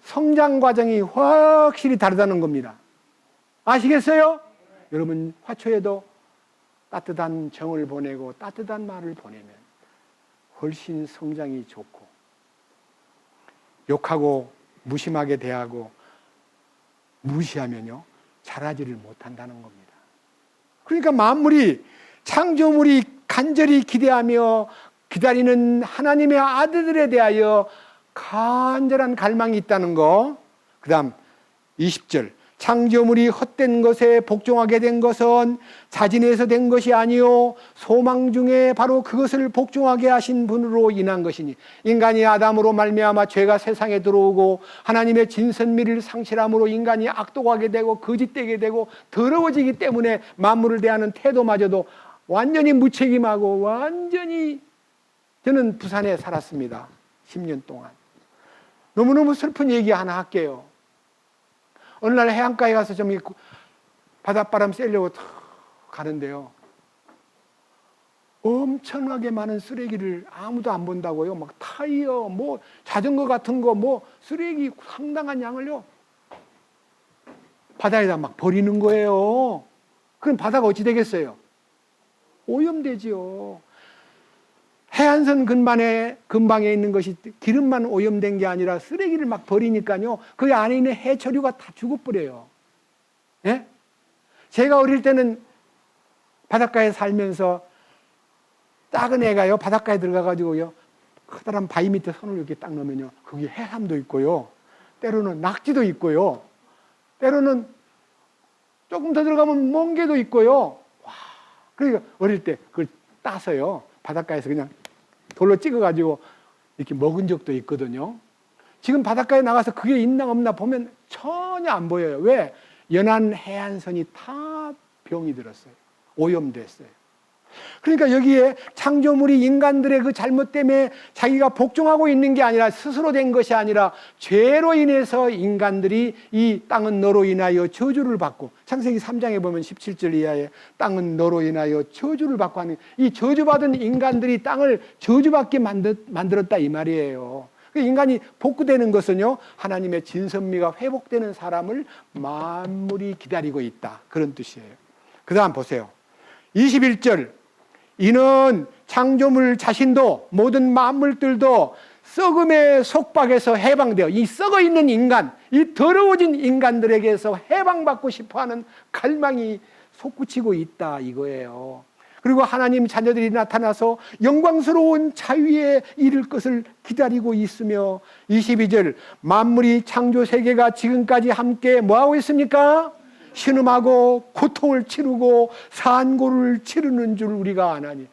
성장 과정이 확실히 다르다는 겁니다. 아시겠어요? 여러분 화초에도 따뜻한 정을 보내고 따뜻한 말을 보내면 훨씬 성장이 좋고, 욕하고 무심하게 대하고 무시하면요 자라지를 못한다는 겁니다. 그러니까 만물이, 창조물이 간절히 기대하며 기다리는 하나님의 아들들에 대하여 간절한 갈망이 있다는 거. 그 다음 20절. 창조물이 헛된 것에 복종하게 된 것은 자진해서 된 것이 아니요 소망 중에 바로 그것을 복종하게 하신 분으로 인한 것이니, 인간이 아담으로 말미암아 죄가 세상에 들어오고 하나님의 진선미를 상실함으로 인간이 악독하게 되고 거짓되게 되고 더러워지기 때문에 만물을 대하는 태도마저도 완전히 무책임하고, 완전히, 저는 부산에 살았습니다. 10년 동안. 너무너무 슬픈 얘기 하나 할게요. 어느 날 해안가에 가서 좀 바닷바람 쐬려고 가는데요, 엄청나게 많은 쓰레기를 아무도 안 본다고요, 막 타이어, 뭐 자전거 같은 거, 뭐 쓰레기 상당한 양을요 바다에다 막 버리는 거예요. 그럼 바다가 어찌 되겠어요? 오염되지요. 해안선 근방에 있는 것이 기름만 오염된 게 아니라 쓰레기를 막 버리니까요, 그 안에 있는 해초류가 다 죽어버려요. 예? 제가 어릴 때는 바닷가에 살면서 작은 애가요 바닷가에 들어가가지고요 커다란 바위 밑에 손을 이렇게 딱 넣으면요 거기 해삼도 있고요, 때로는 낙지도 있고요, 때로는 조금 더 들어가면 멍게도 있고요. 와, 그러니까 어릴 때 그걸 따서요 바닷가에서 그냥 돌로 찍어가지고 이렇게 먹은 적도 있거든요. 지금 바닷가에 나가서 그게 있나 없나 보면 전혀 안 보여요. 왜? 연안 해안선이 다 병이 들었어요. 오염됐어요. 그러니까 여기에 창조물이 인간들의 그 잘못 때문에 자기가 복종하고 있는 게 아니라 스스로 된 것이 아니라 죄로 인해서 인간들이 이 땅은 너로 인하여 저주를 받고, 창세기 3장에 보면 17절 이하에 땅은 너로 인하여 저주를 받고 하는, 이 저주받은 인간들이 땅을 저주받게 만들었다 이 말이에요. 인간이 복구되는 것은요, 하나님의 진선미가 회복되는 사람을 만물이 기다리고 있다, 그런 뜻이에요. 그 다음 보세요. 21절, 이는 창조물 자신도 모든 만물들도 썩음의 속박에서 해방되어, 이 썩어 있는 인간, 이 더러워진 인간들에게서 해방받고 싶어하는 갈망이 솟구치고 있다 이거예요. 그리고 하나님 자녀들이 나타나서 영광스러운 자유에 이를 것을 기다리고 있으며, 22절, 만물이 창조 세계가 지금까지 함께 뭐하고 있습니까? 신음하고 고통을 치르고 산고를 치르는 줄 우리가 아나니.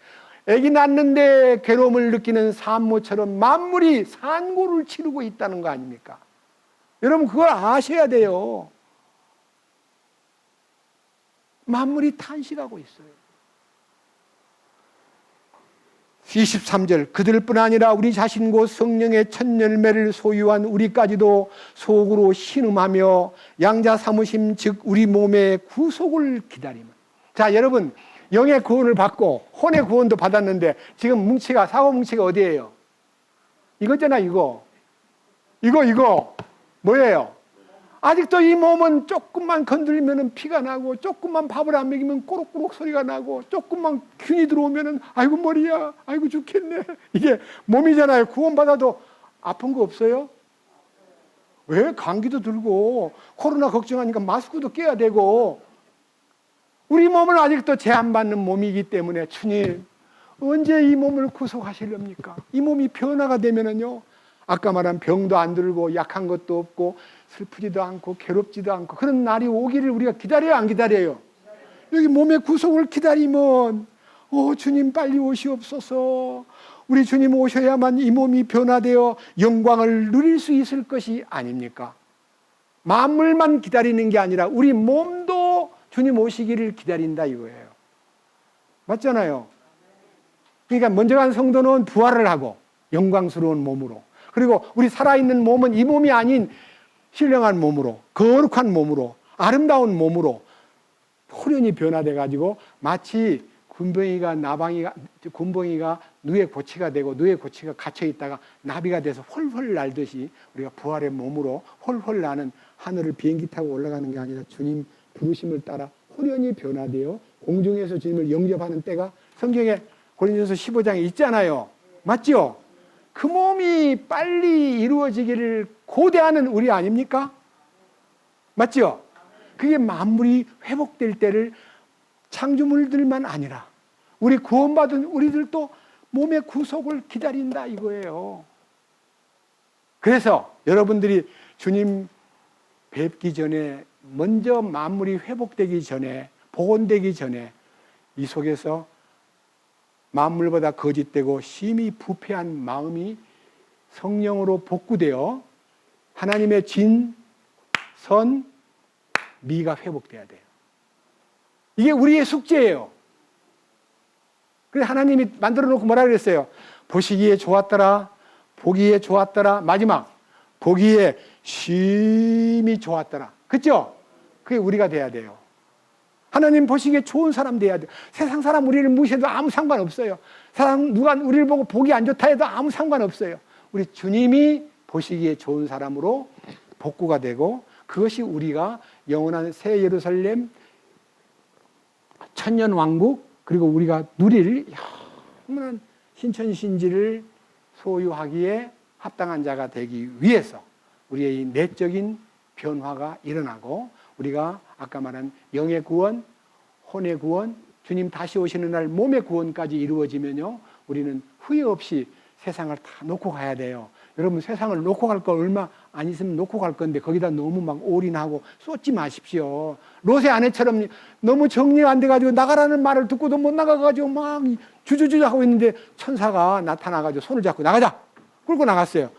애기 낳는데 괴로움을 느끼는 산모처럼 만물이 산고를 치르고 있다는 거 아닙니까? 여러분 그걸 아셔야 돼요. 만물이 탄식하고 있어요. 23절, 그들뿐 아니라 우리 자신 곧 성령의 첫 열매를 소유한 우리까지도 속으로 신음하며 양자 삼으심 즉 우리 몸의 구속을 기다리며. 자, 여러분 영의 구원을 받고 혼의 구원도 받았는데 지금 뭉치가, 사고 뭉치가 어디예요? 이거잖아. 이거 뭐예요? 아직도 이 몸은 조금만 건들면 피가 나고, 조금만 밥을 안 먹이면 꼬록꼬록 소리가 나고, 조금만 균이 들어오면 아이고 머리야, 아이고 죽겠네. 이게 몸이잖아요. 구원받아도 아픈 거 없어요? 왜? 감기도 들고 코로나 걱정하니까 마스크도 껴야 되고. 우리 몸은 아직도 제한받는 몸이기 때문에 주님 언제 이 몸을 구속하시렵니까? 이 몸이 변화가 되면은요, 아까 말한 병도 안 들고 약한 것도 없고 슬프지도 않고 괴롭지도 않고 그런 날이 오기를 우리가 기다려요, 안 기다려요? 여기 몸의 구속을 기다리면 주님 빨리 오시옵소서. 우리 주님 오셔야만 이 몸이 변화되어 영광을 누릴 수 있을 것이 아닙니까? 만물만 기다리는 게 아니라 우리 몸도 주님 오시기를 기다린다 이거예요. 맞잖아요. 그러니까 먼저 간 성도는 부활을 하고 영광스러운 몸으로, 그리고 우리 살아있는 몸은 이 몸이 아닌 신령한 몸으로, 거룩한 몸으로, 아름다운 몸으로 호련히 변화돼 가지고 마치 군뱅이가 누에 고치가 되고 누에 고치가 갇혀 있다가 나비가 돼서 홀홀 날듯이 우리가 부활의 몸으로 홀홀 나는, 하늘을 비행기 타고 올라가는 게 아니라 주님 부르심을 따라 호련히 변화되어 공중에서 주님을 영접하는 때가 성경에 고린도전서 15장에 있잖아요. 맞죠? 그 몸이 빨리 이루어지기를 고대하는 우리 아닙니까? 맞죠? 그게 만물이 회복될 때를 창조물들만 아니라 우리 구원받은 우리들도 몸의 구속을 기다린다 이거예요. 그래서 여러분들이 주님 뵙기 전에, 먼저 만물이 회복되기 전에, 복원되기 전에 이 속에서 만물보다 거짓되고 심히 부패한 마음이 성령으로 복구되어 하나님의 진, 선, 미가 회복돼야 돼요. 이게 우리의 숙제예요. 그래서 하나님이 만들어 놓고 뭐라 그랬어요? 보시기에 좋았더라, 보기에 좋았더라, 마지막 보기에 심히 좋았더라. 그렇죠? 그게 우리가 돼야 돼요. 하나님 보시기에 좋은 사람 돼야 돼요. 세상 사람 우리를 무시해도 아무 상관없어요. 세상 누가 우리를 보고 보기 안 좋다 해도 아무 상관없어요. 우리 주님이 보시기에 좋은 사람으로 복구가 되고, 그것이 우리가 영원한 새 예루살렘, 천년 왕국, 그리고 우리가 누릴 영원한 신천신지를 소유하기에 합당한 자가 되기 위해서 우리의 이 내적인 변화가 일어나고, 우리가 아까 말한 영의 구원, 혼의 구원, 주님 다시 오시는 날 몸의 구원까지 이루어지면요, 우리는 후회 없이 세상을 다 놓고 가야 돼요. 여러분 세상을 놓고 갈 거 얼마 안 있으면 놓고 갈 건데 거기다 너무 막 올인하고 쏟지 마십시오. 롯의 아내처럼 너무 정리가 안 돼가지고 나가라는 말을 듣고도 못 나가가지고 막 주저주저 하고 있는데 천사가 나타나가지고 손을 잡고 나가자! 끌고 나갔어요.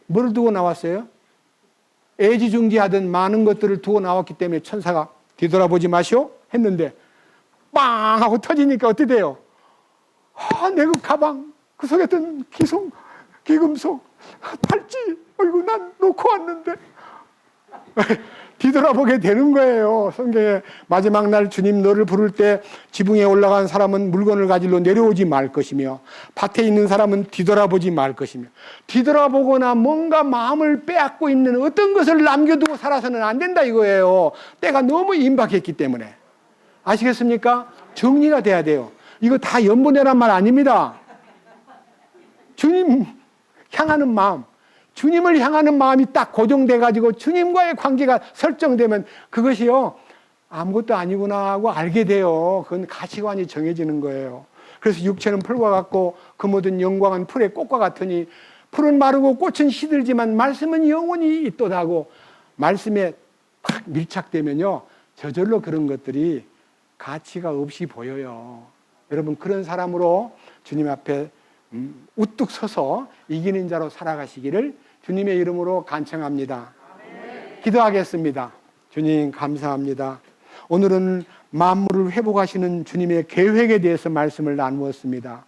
뭘 두고 나왔어요? 애지중지하던 많은 것들을 두고 나왔기 때문에 천사가 뒤돌아보지 마시오 했는데 빵 하고 터지니까 어떻게 돼요? 내 그 가방, 그 속에 든 기금속, 팔찌, 어이구, 난 놓고 왔는데. 뒤돌아보게 되는 거예요. 성경에 마지막 날 주님 너를 부를 때 지붕에 올라간 사람은 물건을 가지러 내려오지 말 것이며 밭에 있는 사람은 뒤돌아보지 말 것이며, 뒤돌아보거나 뭔가 마음을 빼앗고 있는 어떤 것을 남겨두고 살아서는 안 된다 이거예요. 때가 너무 임박했기 때문에. 아시겠습니까? 정리가 돼야 돼요. 이거 다 연보내란 말 아닙니다. 주님 향하는 마음, 주님을 향하는 마음이 딱 고정돼 가지고 주님과의 관계가 설정되면 그것이요, 아무것도 아니구나 하고 알게 돼요. 그건 가치관이 정해지는 거예요. 그래서 육체는 풀과 같고 그 모든 영광은 풀의 꽃과 같으니 풀은 마르고 꽃은 시들지만 말씀은 영원히 있도다고. 말씀에 탁 밀착되면요, 저절로 그런 것들이 가치가 없이 보여요. 여러분, 그런 사람으로 주님 앞에 우뚝 서서 이기는 자로 살아가시기를 주님의 이름으로 간청합니다. 기도하겠습니다. 주님 감사합니다. 오늘은 만물을 회복하시는 주님의 계획에 대해서 말씀을 나누었습니다.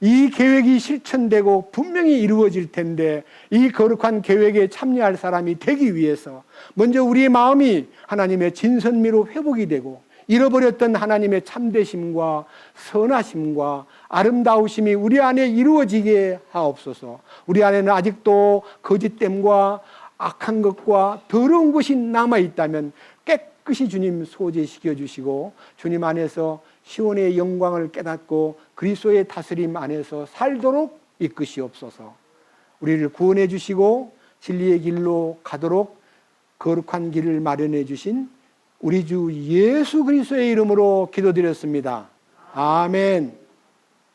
이 계획이 실천되고 분명히 이루어질 텐데 이 거룩한 계획에 참여할 사람이 되기 위해서 먼저 우리의 마음이 하나님의 진선미로 회복이 되고 잃어버렸던 하나님의 참되심과 선하심과 아름다우심이 우리 안에 이루어지게 하옵소서. 우리 안에는 아직도 거짓됨과 악한 것과 더러운 것이 남아있다면 깨끗이 주님 소재시켜 주시고 주님 안에서 시온의 영광을 깨닫고 그리스도의 다스림 안에서 살도록 이끄시옵소서. 우리를 구원해 주시고 진리의 길로 가도록 거룩한 길을 마련해 주신 우리 주 예수 그리스도의 이름으로 기도드렸습니다. 아멘.